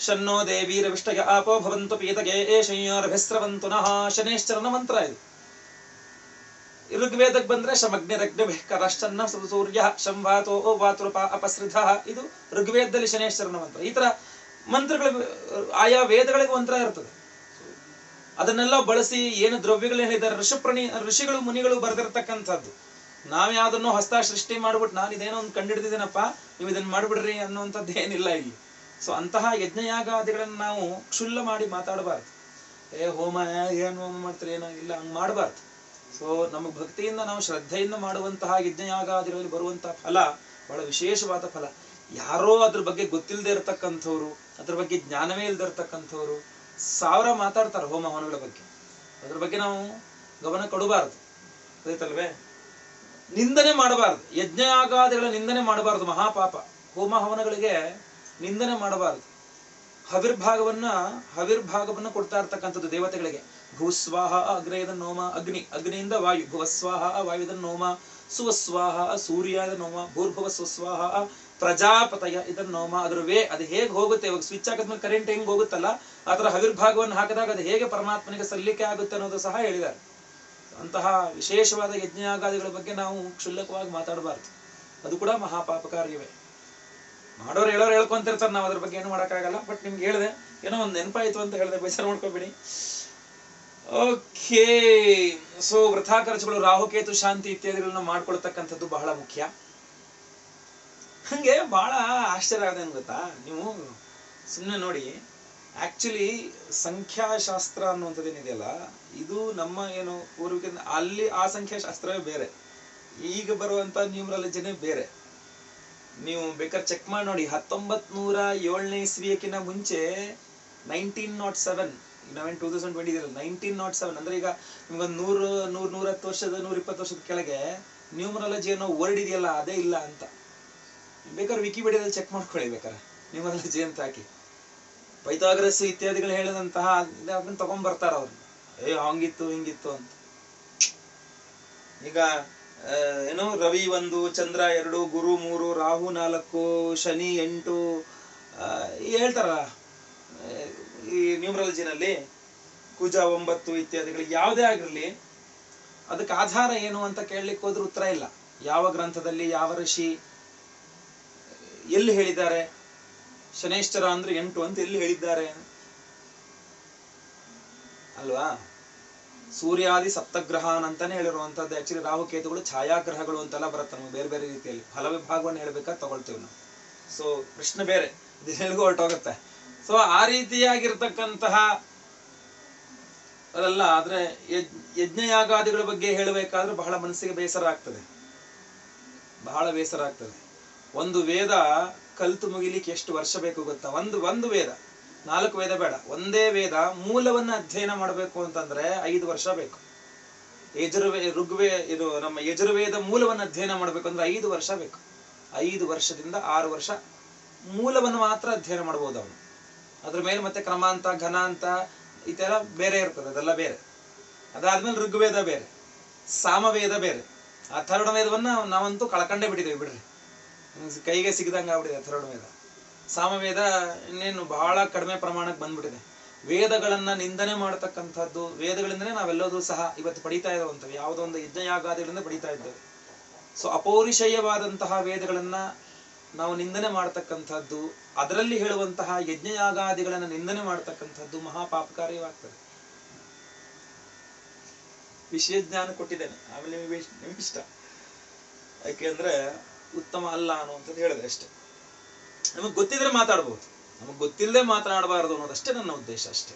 ಶನ್ನೋ ದೇವೀರ ವಿಷ್ಟಯ ಆಪೋ ಭವಂತು ಪೀತಗೆ ಶಯ್ಯೋರ್ಭಿಸ್ರವಂತು ನಃ, ಶನೇಶ್ವರನ ಮಂತ್ರ ಇದು. ಋಗ್ವೇದಕ್ಕೆ ಬಂದ್ರೆ ಶಮಗ್ನಿರಗ್ನಿಕರಶ್ಚನ್ನ ಸೂರ್ಯ ಶಂವಾತೋ ವಾತುರಪ ಅಪಸೃಧ, ಇದು ಋಗ್ವೇದದಲ್ಲಿ ಶನೇಶ್ವರನ ಮಂತ್ರ. ಈ ತರ ಮಂತ್ರಗಳು ಆಯಾ ವೇದಗಳಿಗೆ ಮಂತ್ರ ಇರ್ತದೆ. ಅದನ್ನೆಲ್ಲ ಬಳಸಿ ಏನು ದ್ರವ್ಯಗಳು ಹೇಳಿದ್ದಾರೆ ಋಷಿಗಳು ಮುನಿಗಳು ಬರೆದಿರ್ತಕ್ಕಂಥದ್ದು. ನಾವ್ ಯಾವ್ದನ್ನೋ ಹೊಸ ಸೃಷ್ಟಿ ಮಾಡ್ಬಿಟ್ಟು ನಾನು ಇದೇನೋ ಒಂದು ಕಂಡಿಡ್ದಿದ್ದೀನಪ್ಪ, ನೀವು ಇದನ್ನ ಮಾಡ್ಬಿಡ್ರಿ ಅನ್ನುವಂಥದ್ದು ಏನಿಲ್ಲ ಇಲ್ಲಿ. ಸೊ ಅಂತಹ ಯಜ್ಞಯಾಗಾದಿಗಳನ್ನ ನಾವು ಕ್ಷುಲ್ಲ ಮಾಡಿ ಮಾತಾಡಬಾರ್ದು. ಹೋಮ ಏನು ಹೋಮ ಮಾಡ್ತಾರೆ ಏನೋ ಇಲ್ಲ, ಹಂಗ್ ಮಾಡಬಾರ್ದು. ಸೊ ನಮಗ್ ಭಕ್ತಿಯಿಂದ ನಾವು ಶ್ರದ್ಧೆಯಿಂದ ಮಾಡುವಂತಹ ಯಜ್ಞಯಾಗಾದಿಗಳಲ್ಲಿ ಬರುವಂತಹ ಫಲ ಬಹಳ ವಿಶೇಷವಾದ ಫಲ. ಯಾರೋ ಅದ್ರ ಬಗ್ಗೆ ಗೊತ್ತಿಲ್ಲದೆ ಇರತಕ್ಕಂಥವ್ರು, ಅದ್ರ ಬಗ್ಗೆ ಜ್ಞಾನವೇ ಇಲ್ದೇ ಇರತಕ್ಕಂಥವ್ರು ಸಾವಿರ ಮಾತಾಡ್ತಾರೆ ಹೋಮ ಹವನಗಳ ಬಗ್ಗೆ. ಅದ್ರ ಬಗ್ಗೆ ನಾವು ಗಮನ ಕೊಡಬಾರದು, ಆಯ್ತಲ್ವೇ? ನಿಂದನೆ ಮಾಡಬಾರದು, ಯಜ್ಞಯಾಗಾದಿಗಳ ನಿಂದನೆ ಮಾಡಬಾರದು, ಮಹಾಪಾಪ. ಹೋಮ ಹವನಗಳಿಗೆ ನಿಂದನೆ ಮಾಡಬಾರದು. ಹವಿರ್ಭಾಗವನ್ನ ಕೊಡ್ತಾ ಇರ್ತಕ್ಕಂಥದ್ದು ದೇವತೆಗಳಿಗೆ. ಭೂಸ್ವಾಹ ಅಗ್ನೇಯದ ನೋಮ, ಅಗ್ನಿಯಿಂದ ವಾಯು, ಭುವಸ್ವಾಹ ವಾಯುದ ನೋಮ, ಸುವಸ್ವಾಹ ಸೂರ್ಯದ ನೋಮ, ಭೂರ್ಭುವ ಸ್ವಸ್ವಾಹ ಪ್ರಜಾಪತಯ ಇದನ್ನ ನೋಮ ಅದ್ರ ಅದು ಹೇಗೆ ಹೋಗುತ್ತೆ, ಇವಾಗ ಸ್ವಿಚ್ ಹಾಕಿದ್ಮೇಲೆ ಕರೆಂಟ್ ಹೆಂಗ್ ಹೋಗುತ್ತಲ್ಲ ಆ ತರ ಹವಿರ್ಭಾಗವನ್ನು ಹಾಕಿದಾಗ ಅದು ಹೇಗೆ ಪರಮಾತ್ಮನಿಗೆ ಸಲ್ಲಿಕೆ ಆಗುತ್ತೆ ಅನ್ನೋದು ಸಹ ಹೇಳಿದ್ದಾರೆ. ಅಂತಹ ವಿಶೇಷವಾದ ಯಜ್ಞಯಾಗಾದಿಗಳ ಬಗ್ಗೆ ನಾವು ಕ್ಷುಲ್ಲಕವಾಗಿ ಮಾತಾಡಬಾರ್ದು, ಅದು ಕೂಡ ಮಹಾಪಾಪಕಾರ್ಯವೇ. ಮಾಡೋರು ಹೇಳೋರು ಹೇಳ್ಕೊಂತಿರ್ತಾರೆ, ನಾವು ಅದ್ರ ಬಗ್ಗೆ ಏನು ಮಾಡೋಕ್ಕಾಗಲ್ಲ. ಬಟ್ ನಿಮ್ಗೆ ಹೇಳಿದೆ, ಏನೋ ಒಂದು ನೆನಪಾಯಿತು ಅಂತ ಹೇಳಿದೆ, ಬೇಸರ ಮಾಡ್ಕೋಬೇಡಿ. ಓಕೆ, ಸೊ ವೃಥಾ ಖರ್ಚುಗಳು, ರಾಹುಕೇತು ಶಾಂತಿ ಇತ್ಯಾದಿಗಳನ್ನ ಮಾಡ್ಕೊಳ್ತಕ್ಕಂಥದ್ದು ಬಹಳ ಮುಖ್ಯ. ಹಂಗೆ ಬಹಳ ಆಶ್ಚರ್ಯ ಆಗಿದೆ ಗೊತ್ತಾ, ನೀವು ಸುಮ್ಮನೆ ನೋಡಿ. ಆಕ್ಚುಲಿ ಸಂಖ್ಯಾಶಾಸ್ತ್ರ ಅನ್ನುವಂಥದ್ದೇನಿದೆಯಲ್ಲ, ಇದು ನಮ್ಮ ಏನು ಪೂರ್ವಿಕರಿಂದ ಅಲ್ಲಿ ಆ ಸಂಖ್ಯಾಶಾಸ್ತ್ರವೇ ಬೇರೆ, ಈಗ ಬರುವಂತ ನ್ಯೂಮರಾಲಜಿನೇ ಬೇರೆ. ನೀವು ಬೇಕಾದ್ರೆ ಚೆಕ್ ಮಾಡಿ ನೋಡಿ, 1907ನೇ ಇಸ್ವಿಯಕ್ಕಿಂತ ಮುಂಚೆ 1907, ನಾವೇನು 2020 ಇದೆಯಲ್ಲ, 1907 ಅಂದ್ರೆ ಈಗ ನಿಮ್ಗೊಂದು 110 ವರ್ಷದ 120 ವರ್ಷದ ಕೆಳಗೆ ನ್ಯೂಮರಾಲಜಿ ಅನ್ನೋ ವರ್ಡ್ ಇದೆಯಲ್ಲ ಅದೇ ಇಲ್ಲ ಅಂತ. ಬೇಕಾದ್ರೆ ವಿಕಿಪೀಡಿಯಾದಲ್ಲಿ ಚೆಕ್ ಮಾಡ್ಕೊಳ್ಳಿ, ಬೇಕಾದ್ರೆ ನ್ಯೂಮರಾಲಜಿ ಅಂತ ಹಾಕಿ ಪೈಥಾಗರಸ್ ಇತ್ಯಾದಿಗಳು ಹೇಳಿದಂತಹ ಅದನ್ನ ತಗೊಂಡ್ ಬರ್ತಾರ ಅವ್ರು, ಹಂಗಿತ್ತು ಹಿಂಗಿತ್ತು ಅಂತ. ಈಗ ಏನೋ ರವಿ 1, ಚಂದ್ರ 2, ಗುರು 3, ರಾಹು 4, ಶನಿ 8 ಹೇಳ್ತಾರ ಈ ನ್ಯೂಮರಾಲಜಿನಲ್ಲಿ, ಕುಜ 9 ಇತ್ಯಾದಿಗಳು. ಯಾವುದೇ ಆಗಿರ್ಲಿ ಅದಕ್ಕೆ ಆಧಾರ ಏನು ಅಂತ ಕೇಳಲಿಕ್ಕೆ ಹೋದ್ರೆ ಉತ್ತರ ಇಲ್ಲ. ಯಾವ ಗ್ರಂಥದಲ್ಲಿ ಯಾವ ಋಷಿ ಎಲ್ಲಿ ಹೇಳಿದ್ದಾರೆ, ಶನೇಶ್ವರ ಅಂದ್ರೆ 8 ಅಂತ ಎಲ್ಲಿ ಹೇಳಿದ್ದಾರೆ ಅಲ್ವಾ. ಸೂರ್ಯಾದಿ ಸಪ್ತಗ್ರಹಾನ್ ಅಂತಾನೆ ಹೇಳಿರುವಂತದ್ದು. ಆಕ್ಚುಲಿ ರಾಹುಕೇತುಗಳು ಛಾಯಾಗ್ರಹಗಳು ಅಂತೆಲ್ಲ ಬರುತ್ತೆ ನಮ್ಗೆ ಬೇರೆ ಬೇರೆ ರೀತಿಯಲ್ಲಿ. ಫಲ ವಿಭಾಗವನ್ನು ಹೇಳ್ಬೇಕಾದ್ರೆ ತಗೊಳ್ತೀವಿ ನಾವು. ಸೊ ಪ್ರಶ್ನೆ ಬೇರೆ, ಇದೆಲ್ಗೂ ಹೊರಟೋಗುತ್ತೆ. ಸೊ ಆ ರೀತಿಯಾಗಿರ್ತಕ್ಕಂತಹ ಅದಲ್ಲ. ಆದ್ರೆ ಯಜ್ಞಯಾಗಾದಿಗಳ ಬಗ್ಗೆ ಹೇಳಬೇಕಾದ್ರೆ ಬಹಳ ಮನಸ್ಸಿಗೆ ಬೇಸರ ಆಗ್ತದೆ, ಬಹಳ ಬೇಸರ ಆಗ್ತದೆ. ಒಂದು ವೇದ ಕಲ್ತು ಮುಗಿಲಿಕ್ಕೆ ಎಷ್ಟು ವರ್ಷ ಬೇಕು ಗೊತ್ತಾ? ಒಂದು ವೇದ, 4 ವೇದ ಬೇಡ, ಒಂದೇ ವೇದ ಮೂಲವನ್ನ ಅಧ್ಯಯನ ಮಾಡಬೇಕು ಅಂತಂದ್ರೆ 5 ವರ್ಷ ಬೇಕು. ಇದು ನಮ್ಮ ಯಜುರ್ವೇದ ಮೂಲವನ್ನು ಅಧ್ಯಯನ ಮಾಡ್ಬೇಕು ಅಂದ್ರೆ 5 ವರ್ಷ ಬೇಕು. 5 ವರ್ಷದಿಂದ 6 ವರ್ಷ ಮೂಲವನ್ನು ಮಾತ್ರ ಅಧ್ಯಯನ ಮಾಡಬಹುದು ಅವನು. ಅದ್ರ ಮೇಲೆ ಮತ್ತೆ ಕ್ರಮಾಂತ, ಘನಾಂತ ಇದೆಲ್ಲ ಬೇರೆ ಇರ್ತದೆ, ಅದೆಲ್ಲ ಬೇರೆ. ಅದಾದ್ಮೇಲೆ ಋಗ್ವೇದ ಬೇರೆ, ಸಾಮವೇದ ಬೇರೆ. ಅಥರ್ವಣ ವೇದವನ್ನ ನಾವಂತೂ ಕಳ್ಕೊಂಡೇ ಬಿಟ್ಟಿದ್ದೇವೆ ಬಿಡ್ರಿ, ಕೈಗೆ ಸಿಗದಂಗ ಆಗ್ಬಿಟ್ಟಿದೆ ಅಥರ್ವಣ ವೇದ. ಸಾಮವೇದ ಇನ್ನೇನು ಬಹಳ ಕಡಿಮೆ ಪ್ರಮಾಣಕ್ಕೆ ಬಂದ್ಬಿಟ್ಟಿದೆ. ವೇದಗಳನ್ನ ನಿಂದನೆ ಮಾಡತಕ್ಕಂಥದ್ದು, ವೇದಗಳಿಂದನೇ ನಾವೆಲ್ಲದೂ ಸಹ ಇವತ್ತು ಪಡಿತಾ ಇರುವಂಥದ್ದು, ಯಾವುದೋ ಒಂದು ಯಜ್ಞಯಾಗಾದಿಗಳಿಂದ ಪಡಿತಾ ಇದ್ದೇವೆ. ಸೊ ಅಪೌರುಷೇಯವಾದಂತಹ ವೇದಗಳನ್ನ ನಾವು ನಿಂದನೆ ಮಾಡತಕ್ಕಂಥದ್ದು, ಅದರಲ್ಲಿ ಹೇಳುವಂತಹ ಯಜ್ಞಯಾಗಾದಿಗಳನ್ನ ನಿಂದನೆ ಮಾಡತಕ್ಕಂಥದ್ದು ಮಹಾಪಾಪಕಾರ್ಯವಾಗ್ತದೆ. ವಿಷಯ ಜ್ಞಾನ ಕೊಟ್ಟಿದ್ದೇನೆ, ಆಮೇಲೆ ನಿಮ್ಗಿಷ್ಟ, ಯಾಕೆಂದ್ರೆ ಉತ್ತಮ ಅಲ್ಲ ಅನ್ನುವಂಥದ್ದು ಹೇಳಿದೆ ಅಷ್ಟೇ. ನಮಗ್ ಗೊತ್ತಿದ್ರೆ ಮಾತಾಡ್ಬೋದು, ನಮಗ್ ಗೊತ್ತಿಲ್ಲದೆ ಮಾತನಾಡಬಾರದು ಅನ್ನೋದಷ್ಟೇ ನನ್ನ ಉದ್ದೇಶ ಅಷ್ಟೇ.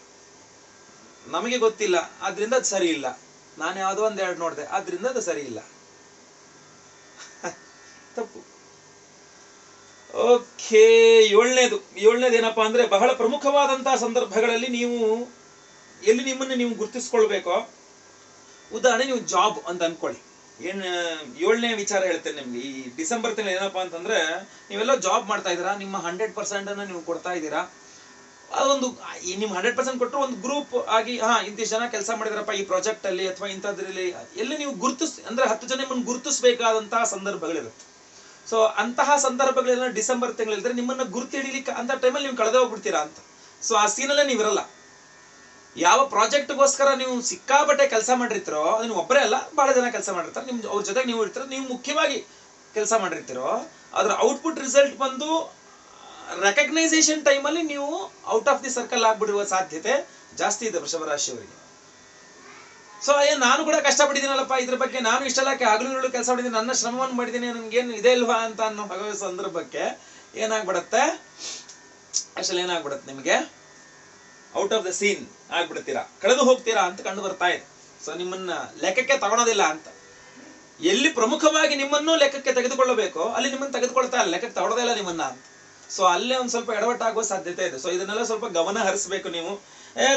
ನಮಗೆ ಗೊತ್ತಿಲ್ಲ ಆದ್ರಿಂದ ಅದು ಸರಿ ಇಲ್ಲ, ನಾನು ಯಾವುದೋ ಒಂದೆರಡು ನೋಡಿದೆ ಆದ್ರಿಂದ ಅದು ಸರಿ ಇಲ್ಲ, ತಪ್ಪು. ಓಕೆ, ಏಳನೇದು ಏನಪ್ಪಾ ಅಂದ್ರೆ, ಬಹಳ ಪ್ರಮುಖವಾದಂತಹ ಸಂದರ್ಭಗಳಲ್ಲಿ ನೀವು ಎಲ್ಲಿ ನಿಮ್ಮನ್ನು ನೀವು ಗುರುತಿಸ್ಕೊಳ್ಬೇಕೋ. ಉದಾಹರಣೆ, ನೀವು ಜಾಬ್ ಅಂತ ಅನ್ಕೊಳ್ಳಿ. 7ನೇ ವಿಚಾರ ಹೇಳ್ತೇನೆ ನಿಮ್ಗೆ. ಈ ಡಿಸೆಂಬರ್ ತಿಂಗಳು ಏನಪ್ಪಾ ಅಂತಂದ್ರೆ, ನೀವೆಲ್ಲ ಜಾಬ್ ಮಾಡ್ತಾ ಇದ್ದೀರಾ, ನಿಮ್ಮ 100% ಅನ್ನ ನೀವು ಕೊಡ್ತಾ ಇದ್ದೀರಾ. ಅದೊಂದು ನಿಮ್ 100% ಕೊಟ್ಟರು ಒಂದು ಗ್ರೂಪ್ ಆಗಿ ಇಂತಿಷ್ಟು ಜನ ಕೆಲಸ ಮಾಡಿದಾರಪ್ಪ ಈ ಪ್ರಾಜೆಕ್ಟ್ ಅಲ್ಲಿ ಅಥವಾ ಇಂಥದ್ರಲ್ಲಿ, ಎಲ್ಲಿ ನೀವು ಅಂದ್ರೆ 10 ಜನ ನಿಮ್ಮನ್ನು ಗುರುತಿಸಬೇಕಾದಂತಹ ಸಂದರ್ಭಗಳಿರುತ್ತೆ. ಸೊ ಅಂತಹ ಸಂದರ್ಭಗಳೆಲ್ಲ ಡಿಸೆಂಬರ್ ತಿಂಗಳಿದ್ರೆ ನಿಮ್ಮನ್ನ ಗುರುತು ಹಿಡಿಲಿಕ್ಕೆ ಅಂತ ಟೈಮಲ್ಲಿ ನೀವು ಕಳೆದೇ ಹೋಗ್ಬಿಡ್ತೀರಾ ಅಂತ. ಸೊ ಆ ಸೀನಲ್ಲೇ ನೀವಿರಲ್ಲ. ಯಾವ ಪ್ರಾಜೆಕ್ಟ್ಗೋಸ್ಕರ ನೀವು ಸಿಕ್ಕಾಪಟ್ಟೆ ಕೆಲಸ ಮಾಡಿರ್ತೀರೋ, ನೀವು ಒಬ್ಬರೇ ಅಲ್ಲ, ಬಹಳ ಜನ ಕೆಲಸ ಮಾಡಿರ್ತಾರೆ, ಅವ್ರ ಜೊತೆಗೆ ನೀವು ಇರ್ತೀರ, ನೀವು ಮುಖ್ಯವಾಗಿ ಕೆಲಸ ಮಾಡಿರ್ತೀರೋ, ಅದ್ರ ಔಟ್ಪುಟ್ ರಿಸಲ್ಟ್ ಬಂದು ರೆಕಗ್ನೈಸೇಷನ್ ಟೈಮಲ್ಲಿ ನೀವು ಔಟ್ ಆಫ್ ದಿ ಸರ್ಕಲ್ ಆಗ್ಬಿಡುವ ಸಾಧ್ಯತೆ ಜಾಸ್ತಿ ಇದೆ ವೃಷಭ ರಾಶಿಯವರಿಗೆ. ಸೊ ನಾನು ಕೂಡ ಕಷ್ಟಪಟ್ಟಿದ್ದೀನಲ್ಲಪ್ಪ ಇದ್ರ ಬಗ್ಗೆ, ನಾನು ಇಷ್ಟೆಲ್ಲ ಹಗಲು ಕೆಲಸ ಮಾಡಿದ್ದೀನಿ, ನನ್ನ ಶ್ರಮವನ್ನು ಮಾಡಿದ್ದೀನಿ, ನನ್ಗೇನು ಇದೆ ಇಲ್ವಾ ಅಂತ ಅನ್ನೋ ಸಂದರ್ಭಕ್ಕೆ ಏನಾಗ್ಬಿಡತ್ತೆ, ಅಷ್ಟಲ್ಲಿ ಏನಾಗ್ಬಿಡತ್ತೆ, ನಿಮಗೆ ಔಟ್ ಆಫ್ ದ ಸೀನ್ ಆಗ್ಬಿಡ್ತೀರಾ, ಕಳೆದು ಹೋಗ್ತೀರಾ ಅಂತ ಕಂಡು ಬರ್ತಾ ಇದೆ. ಸೊ ನಿಮ್ಮನ್ನ ಲೆಕ್ಕಕ್ಕೆ ತಗೊಳೋದಿಲ್ಲ ಅಂತ. ಎಲ್ಲಿ ಪ್ರಮುಖವಾಗಿ ನಿಮ್ಮನ್ನು ಲೆಕ್ಕಕ್ಕೆ ತೆಗೆದುಕೊಳ್ಳಬೇಕೋ ಅಲ್ಲಿ ನಿಮ್ಮನ್ನು ತೆಗೆದುಕೊಳ್ತಾ ಇಲ್ಲ, ಲೆಕ್ಕಕ್ಕೆ ತಗೊಳ್ಳೋದೇ ಇಲ್ಲ ನಿಮ್ಮನ್ನ ಅಂತ. ಸೊ ಅಲ್ಲೇ ಒಂದ್ ಸ್ವಲ್ಪ ಎಡವಟ್ಟಾಗುವ ಸಾಧ್ಯತೆ ಇದೆ. ಸೊ ಇದನ್ನೆಲ್ಲ ಸ್ವಲ್ಪ ಗಮನ ಹರಿಸಬೇಕು ನೀವು.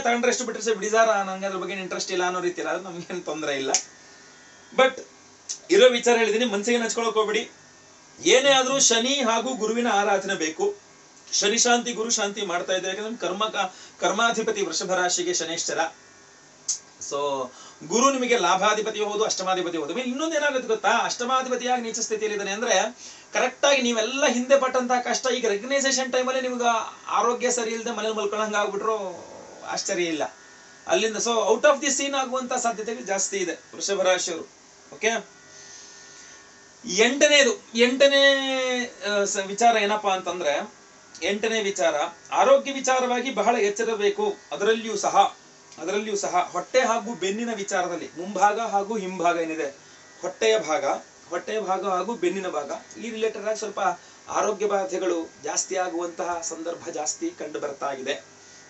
ತಗೊಂಡ್ರೆ ಎಷ್ಟು ಬಿಟ್ಟರೆ ಬಿಡಿಸಾರ, ನಂಗೆ ಅದ್ರ ಬಗ್ಗೆ ಇಂಟ್ರೆಸ್ಟ್ ಇಲ್ಲ ಅನ್ನೋ ರೀತಿ ಇಲ್ಲ, ಅದು ನಮ್ಗೇನು ತೊಂದರೆ ಇಲ್ಲ. ಬಟ್ ಇರೋ ವಿಚಾರ ಹೇಳಿದೀನಿ, ಮನಸ್ಸಿಗೆ ಹಚ್ಕೊಳಕ್ ಹೋಗ್ಬಿಡಿ. ಏನೇ ಆದ್ರೂ ಶನಿ ಹಾಗೂ ಗುರುವಿನ ಆರಾಧನೆ ಬೇಕು. ಶನಿ ಶಾಂತಿ ಗುರು ಶಾಂತಿ ಮಾಡ್ತಾ ಇದ್ದೇವೆ, ಯಾಕಂದ್ರೆ ಕರ್ಮಾಧಿಪತಿ ವೃಷಭ ರಾಶಿಗೆ ಶನೇಶ್ವರ. ಸೊ ಗುರು ನಿಮಗೆ ಲಾಭಾಧಿಪತಿ ಹೌದು, ಅಷ್ಟಮಾಧಿಪತಿ ಹೌದು. ಇನ್ನೊಂದು ಏನಾಗುತ್ತೆ ಗೊತ್ತಾ, ಅಷ್ಟಮಾಧಿಪತಿಯಾಗಿ ನೀಚ ಸ್ಥಿತಿಯಲ್ಲಿ ಇದ್ದಾನೆ ಅಂದ್ರೆ ಕರೆಕ್ಟ್ ಆಗಿ ನೀವೆಲ್ಲ ಹಿಂದೆ ಪಟ್ಟಂತಹ ಕಷ್ಟ ಈಗ ರೆಕಗ್ನೈಸೇಷನ್ ಟೈಮಲ್ಲಿ ನಿಮ್ಗೆ ಆರೋಗ್ಯ ಸರಿ ಇಲ್ಲದೆ ಮನೇಲಿ ಮಲ್ಕೊಳ್ಳಂಗ ಆಗ್ಬಿಟ್ರು ಆಶ್ಚರ್ಯ ಇಲ್ಲ ಅಲ್ಲಿಂದ. So out of the scene ಆಗುವಂತ ಸಾಧ್ಯತೆಗಳು ಜಾಸ್ತಿ ಇದೆ ವೃಷಭ ರಾಶಿಯವರು. ಓಕೆ, ಎಂಟನೇ ವಿಚಾರ ಏನಪ್ಪಾ ಅಂತಂದ್ರೆ, ಎಂಟನೇ ವಿಚಾರ ಆರೋಗ್ಯ ವಿಚಾರವಾಗಿ ಬಹಳ ಎಚ್ಚರಬೇಕು. ಅದರಲ್ಲಿಯೂ ಸಹ ಹೊಟ್ಟೆ ಹಾಗೂ ಬೆನ್ನಿನ ವಿಚಾರದಲ್ಲಿ ಮುಂಭಾಗ ಹಾಗೂ ಹಿಂಭಾಗ ಏನಿದೆ, ಹೊಟ್ಟೆಯ ಭಾಗ ಹಾಗೂ ಬೆನ್ನಿನ ಭಾಗ, ಈ ರಿಲೇಟೆಡ್ ಆಗಿ ಸ್ವಲ್ಪ ಆರೋಗ್ಯ ಬಾಧೆಗಳು ಜಾಸ್ತಿ ಆಗುವಂತಹ ಸಂದರ್ಭ ಜಾಸ್ತಿ ಕಂಡು ಬರ್ತಾ ಇದೆ.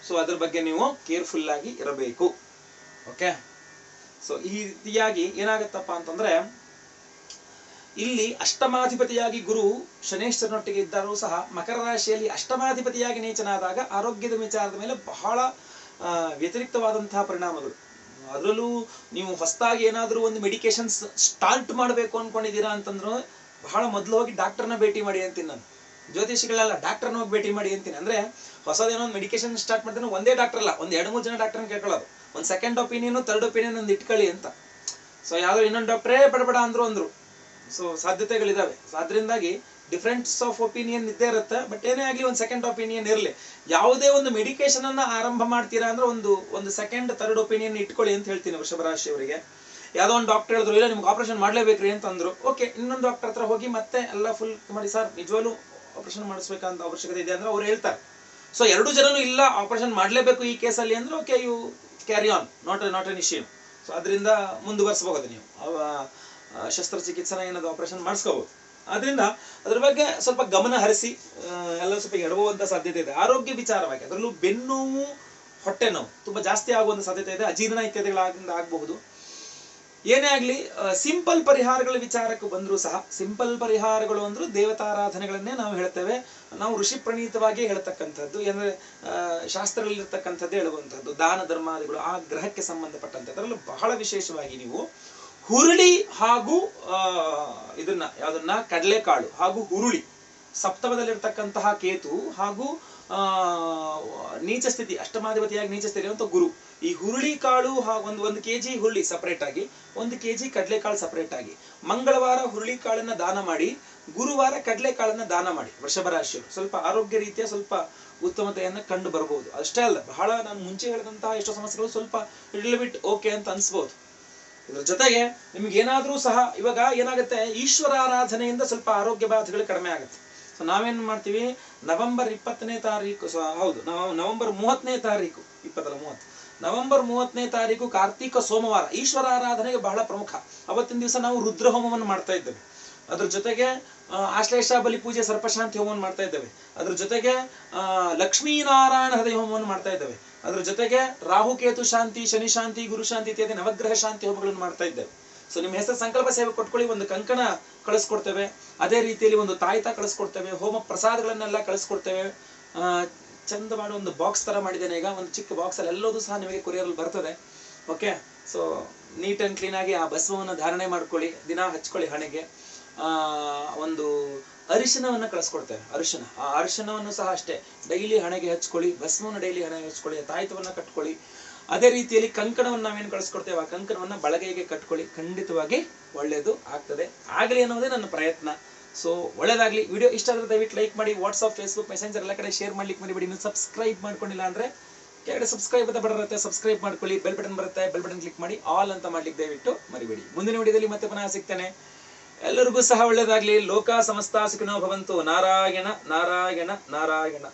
ಸೊ ಅದ್ರ ಬಗ್ಗೆ ನೀವು ಕೇರ್ಫುಲ್ ಆಗಿ ಇರಬೇಕು. ಓಕೆ, ಸೊ ಈ ರೀತಿಯಾಗಿ ಏನಾಗತ್ತಪ್ಪ ಅಂತಂದ್ರೆ, ಇಲ್ಲಿ ಅಷ್ಟಮಾಧಿಪತಿಯಾಗಿ ಗುರು ಶನೇಶ್ವರನೊಟ್ಟಿಗೆ ಇದ್ದರೂ ಸಹ ಮಕರ ರಾಶಿಯಲ್ಲಿ ಅಷ್ಟಮಾಧಿಪತಿಯಾಗಿ ನೀಚನಾದಾಗ ಆರೋಗ್ಯದ ವಿಚಾರದ ಮೇಲೆ ಬಹಳ ವ್ಯತಿರಿಕ್ತವಾದಂತಹ ಪರಿಣಾಮಗಳು. ಅದರಲ್ಲೂ ನೀವು ಹೊಸದಾಗಿ ಏನಾದರೂ ಒಂದು ಮೆಡಿಕೇಶನ್ಸ್ ಸ್ಟಾರ್ಟ್ ಮಾಡಬೇಕು ಅನ್ಕೊಂಡಿದ್ದೀರಾ ಅಂತಂದ್ರು ಬಹಳ ಮೊದಲು ಹೋಗಿ ಡಾಕ್ಟರ್ನ ಭೇಟಿ ಮಾಡಿ ಅಂತೀನಿ ನಾನು. ಜ್ಯೋತಿಷಿಗಳೆಲ್ಲ ಡಾಕ್ಟರ್ನ ಹೋಗಿ ಭೇಟಿ ಮಾಡಿ ಅಂತೀನಿ. ಅಂದ್ರೆ ಹೊಸದೇನೋ ಒಂದು ಮೆಡಿಕೇಶನ್ ಸ್ಟಾರ್ಟ್ ಮಾಡ್ತಾನೆ ಒಂದೇ ಡಾಕ್ಟರ್ ಅಲ್ಲ, ಒಂದು 2-3 ಜನ ಡಾಕ್ಟರ್ನ ಕೇಳ್ಕೊಳ್ಳೋದು. ಒಂದು ಸೆಕೆಂಡ್ ಒಪಿನಿಯನ್, ಥರ್ಡ್ ಒಪಿನಿಯನ್ ಒಂದು ಇಟ್ಕೊಳ್ಳಿ ಅಂತ. ಸೊ ಯಾವ್ದೋ ಇನ್ನೊಂದು ಡಾಕ್ಟ್ರೇ ಬಡಬಡ ಅಂದ್ರು. ಸೊ ಸಾಧ್ಯತೆಗಳಿದಾವೆ. ಸೊ ಅದರಿಂದಾಗಿ ಡಿಫ್ರೆನ್ಸ್ ಆಫ್ ಒಪಿನಿಯನ್ ಇದ್ದೇ ಇರುತ್ತೆ. ಬಟ್ ಏನೇ ಆಗಲಿ ಒಂದು ಸೆಕೆಂಡ್ ಒಪಿನಿಯನ್ ಇರಲಿ. ಯಾವುದೇ ಒಂದು ಮೆಡಿಕೇಶನ್ ಅನ್ನ ಆರಂಭ ಮಾಡ್ತೀರಾ ಅಂದ್ರೆ ಒಂದು ಸೆಕೆಂಡ್ ಥರ್ಡ್ ಒಪಿನಿಯನ್ ಇಟ್ಕೊಳ್ಳಿ ಅಂತ ಹೇಳ್ತೀನಿ ವೃಷಭ ರಾಶಿಯವರಿಗೆ. ಯಾವುದೋ ಒಂದು ಡಾಕ್ಟರ್ ಹೇಳಿದ್ರು, ಇಲ್ಲ ನಿಮ್ಗೆ ಆಪರೇಷನ್ ಮಾಡ್ಲೇಬೇಕ್ರಿ ಅಂತಂದ್ರು. ಓಕೆ, ಇನ್ನೊಂದು ಡಾಕ್ಟರ್ ಹತ್ರ ಹೋಗಿ ಮತ್ತೆ ಎಲ್ಲ ಫುಲ್ ಮಾಡಿ, ಸರ್ ನಿಜವಾಗ್ಲೂ ಆಪರೇಷನ್ ಮಾಡಿಸ್ಬೇಕಂತ ಅವಶ್ಯಕತೆ ಇದೆ ಅಂದ್ರೆ ಅವ್ರು ಹೇಳ್ತಾರೆ. ಸೊ 2 ಜನನು ಇಲ್ಲ ಆಪರೇಷನ್ ಮಾಡ್ಲೇಬೇಕು ಈ ಕೇಸಲ್ಲಿ ಅಂದ್ರೆ okay, you carry on, not an issue. So ಅದರಿಂದ ಮುಂದುವರಿಸಬಹುದು ನೀವು ಶಸ್ತ್ರಚಿಕಿತ್ಸೆನ ಏನದು ಆಪರೇಷನ್ ಮಾಡಿಸ್ಕೋಬಹುದು. ಆದ್ರಿಂದ ಅದ್ರ ಬಗ್ಗೆ ಸ್ವಲ್ಪ ಗಮನ ಹರಿಸಿ ಎಲ್ಲ ಸ್ವಲ್ಪ ಎಡವುವಂತ ಸಾಧ್ಯತೆ ಇದೆ. ಆರೋಗ್ಯ ವಿಚಾರವಾಗಿ ಅದರಲ್ಲೂ ಬೆನ್ನೋವು, ಹೊಟ್ಟೆ ನೋವು ತುಂಬಾ ಜಾಸ್ತಿ ಆಗುವಂತ ಸಾಧ್ಯತೆ ಇದೆ. ಅಜೀರ್ಣ ಇತ್ಯಾದಿಗಳಿಂದ ಆಗಬಹುದು. ಏನೇ ಆಗ್ಲಿ, ಸಿಂಪಲ್ ಪರಿಹಾರಗಳ ವಿಚಾರಕ್ಕೆ ಬಂದರೂ ಸಹ, ಸಿಂಪಲ್ ಪರಿಹಾರಗಳು ಅಂದ್ರೂ ದೇವತಾರಾಧನೆಗಳನ್ನೇ ನಾವು ಹೇಳ್ತೇವೆ. ನಾವು ಋಷಿ ಪ್ರಣೀತವಾಗಿ ಹೇಳ್ತಕ್ಕಂಥದ್ದು, ಅಂದ್ರೆ ಶಾಸ್ತ್ರಗಳಲ್ಲಿರ್ತಕ್ಕಂಥದ್ದೇ ಹೇಳುವಂಥದ್ದು, ದಾನ ಧರ್ಮಾದಿಗಳು ಆ ಗ್ರಹಕ್ಕೆ ಸಂಬಂಧಪಟ್ಟಂತೆ. ಅದರಲ್ಲೂ ಬಹಳ ವಿಶೇಷವಾಗಿ ನೀವು ಹುರುಳಿ ಹಾಗೂ ಯಾವ್ದನ್ನ ಕಡಲೆಕಾಳು ಹಾಗೂ ಹುರುಳಿ, ಸಪ್ತಮದಲ್ಲಿರ್ತಕ್ಕಂತಹ ಕೇತು ಹಾಗೂ ನೀಚ ಸ್ಥಿತಿ ಅಷ್ಟಮಾಧಿಪತಿಯಾಗಿ ನೀಚ ಸ್ಥಿತಿ ಅಂತ ಗುರು, ಈ ಹುರುಳಿ ಕಾಳು ಒಂದು ಕೆಜಿ ಹುರುಳಿ ಸಪರೇಟ್ ಆಗಿ, 1 ಕೆಜಿ ಕಡಲೆಕಾಳು ಸಪರೇಟ್ ಆಗಿ, ಮಂಗಳವಾರ ಹುರುಳಿ ಕಾಳನ್ನ ದಾನ ಮಾಡಿ, ಗುರುವಾರ ಕಡಲೆಕಾಳನ್ನ ದಾನ ಮಾಡಿ. ವೃಷಭ ರಾಶಿಯವರು ಸ್ವಲ್ಪ ಆರೋಗ್ಯ ರೀತಿಯ ಸ್ವಲ್ಪ ಉತ್ತಮತೆಯನ್ನ ಕಂಡು ಬರಬಹುದು. ಅಷ್ಟೇ ಅಲ್ಲ, ಬಹಳ ನಾನು ಮುಂಚೆ ಹೇಳಿದಂತಹ ಎಷ್ಟೋ ಸಮಸ್ಯೆಗಳು ಸ್ವಲ್ಪ ಬಿಟ್ ಓಕೆ ಅಂತ ಅನ್ಸ್ಬಹುದು. ಇದ್ರ ಜೊತೆಗೆ ನಿಮ್ಗೆ ಏನಾದ್ರೂ ಸಹ ಇವಾಗ ಏನಾಗುತ್ತೆ, ಈಶ್ವರ ಆರಾಧನೆಯಿಂದ ಸ್ವಲ್ಪ ಆರೋಗ್ಯ ಬಾಧೆಗಳು ಕಡಿಮೆ ಆಗುತ್ತೆ. ಸೊ ನಾವೇನ್ ಮಾಡ್ತೀವಿ, ನವೆಂಬರ್ 20ನೇ ತಾರೀಕು, ಹೌದು ನವೆಂಬರ್ 30ನೇ ತಾರೀಕು, 20 ನವೆಂಬರ್ 30ನೇ ತಾರೀಕು ಕಾರ್ತಿಕ ಸೋಮವಾರ ಈಶ್ವರ ಆರಾಧನೆಗೆ ಬಹಳ ಪ್ರಮುಖ. ಅವತ್ತಿನ ದಿವಸ ನಾವು ರುದ್ರ ಹೋಮವನ್ನು ಮಾಡ್ತಾ ಇದ್ದೇವೆ. ಅದ್ರ ಜೊತೆಗೆ ಆಶ್ಲೇಷ ಬಲಿ ಪೂಜೆ ಸರ್ಪಶಾಂತಿ ಹೋಮವನ್ನು ಮಾಡ್ತಾ ಇದ್ದೇವೆ. ಅದ್ರ ಜೊತೆಗೆ ಲಕ್ಷ್ಮೀನಾರಾಯಣ ಹೃದಯ ಹೋಮವನ್ನು ಮಾಡ್ತಾ ಇದ್ದೇವೆ. ಅದ್ರ ಜೊತೆಗೆ ರಾಹುಕೇತು ಶಾಂತಿ, ಶನಿ ಶಾಂತಿ, ಗುರು ಶಾಂತಿ ಇತ್ಯಾದಿ ನವಗ್ರಹ ಶಾಂತಿ ಹೋಮಗಳನ್ನು ಮಾಡ್ತಾ ಇದ್ದೇವೆ. ಸೊ ನಿಮ್ಮ ಹೆಸರು ಸಂಕಲ್ಪ ಸೇವೆ ಕೊಟ್ಕೊಳ್ಳಿ, ಒಂದು ಕಂಕಣ ಕಳಿಸ್ಕೊಡ್ತೇವೆ. ಅದೇ ರೀತಿಯಲ್ಲಿ ಒಂದು ತಾಯ್ತ ಕಳಿಸ್ಕೊಡ್ತೇವೆ. ಹೋಮ ಪ್ರಸಾದಗಳನ್ನೆಲ್ಲ ಕಳಿಸ್ಕೊಡ್ತೇವೆ. ಚಂದ ಮಾಡೋ ಒಂದು ಬಾಕ್ಸ್ ತರ ಮಾಡಿದ್ದೇನೆ ಈಗ, ಒಂದು ಚಿಕ್ಕ ಬಾಕ್ಸ್ ಅಲ್ಲಿ ಎಲ್ಲದೂ ಸಹ ನಿಮಗೆ ಕೊರಿಯರ್ ಬರ್ತದೆ. Okay, so neat and clean ಆಗಿ ಆ ಭಸ್ಮವನ್ನು ಧಾರಣೆ ಮಾಡ್ಕೊಳ್ಳಿ, ದಿನ ಹಚ್ಕೊಳ್ಳಿ ಹಣೆಗೆ. ಒಂದು ಅರಿಶಿನವನ್ನ ಕಳಿಸ್ಕೊಡ್ತೇವೆ. ಆ ಅರಿಶಿನವನ್ನು ಸಹ ಅಷ್ಟೇ ಡೈಲಿ ಹಣೆಗೆ ಹಚ್ಕೊಳ್ಳಿ, ಭಸ್ಮವನ್ನು ಡೈಲಿ ಹಣೆಗೆ ಹಚ್ಕೊಳ್ಳಿ, ತಾಯ್ತವನ್ನ ಕಟ್ಕೊಳ್ಳಿ. ಅದೇ ರೀತಿಯಲ್ಲಿ ಕಂಕಣವನ್ನು ನಾವೇನು ಕಳಿಸ್ಕೊಡ್ತೇವೆ, ಆ ಕಂಕಣವನ್ನ ಬಳಗೈಗೆ ಕಟ್ಕೊಳ್ಳಿ. ಖಂಡಿತವಾಗಿ ಒಳ್ಳೇದು ಆಗ್ತದೆ, ಆಗಲಿ ಅನ್ನೋದೇ ನನ್ನ ಪ್ರಯತ್ನ. ಸೊ ಒಳ್ಳೇದಾಗ್ಲಿ. ವಿಡಿಯೋ ಇಷ್ಟ ಆದ್ರೆ ದಯವಿಟ್ಟು ಲೈಕ್ ಮಾಡಿ. ವಾಟ್ಸ್ಆಪ್, ಫೇಸ್ಬುಕ್, ಮೆಸೆಂಜರ್ ಎಲ್ಲ ಕಡೆ ಶೇರ್ ಮಾಡ್ಲಿಕ್ಕೆ ಮರಿಬೇಡಿ. ನೀವು ಸಬ್ಸ್ಕ್ರೈಬ್ ಮಾಡ್ಕೊಂಡಿಲ್ಲ ಅಂದ್ರೆ ಕೆಳಗಡೆ ಸಬ್ಸ್ಕ್ರೈಬ್ ಅಂತ ಬರುತ್ತೆ, ಸಬ್ಸ್ಕ್ರೈಬ್ ಮಾಡ್ಕೊಳ್ಳಿ. ಬೆಲ್ ಬಟನ್ ಬರುತ್ತೆ, ಬೆಲ್ ಬಟನ್ ಕ್ಲಿಕ್ ಮಾಡಿ ಆಲ್ ಅಂತ ಮಾಡ್ಲಿಕ್ಕೆ ದಯವಿಟ್ಟು ಮರಿಬೇಡಿ. ಮುಂದಿನ ವಿಡಿಯೋದಲ್ಲಿ ಮತ್ತೆ ಪುನಃ ಸಿಗ್ತೇನೆ. ಎಲ್ಲರಿಗೂ ಸಹ ಒಳ್ಳೇದಾಗ್ಲಿ. ಲೋಕ ಸಮಸ್ತ ಸುಖಿನೋ ಭವಂತು. ನಾರಾಯಣ ನಾರಾಯಣ ನಾರಾಯಣ.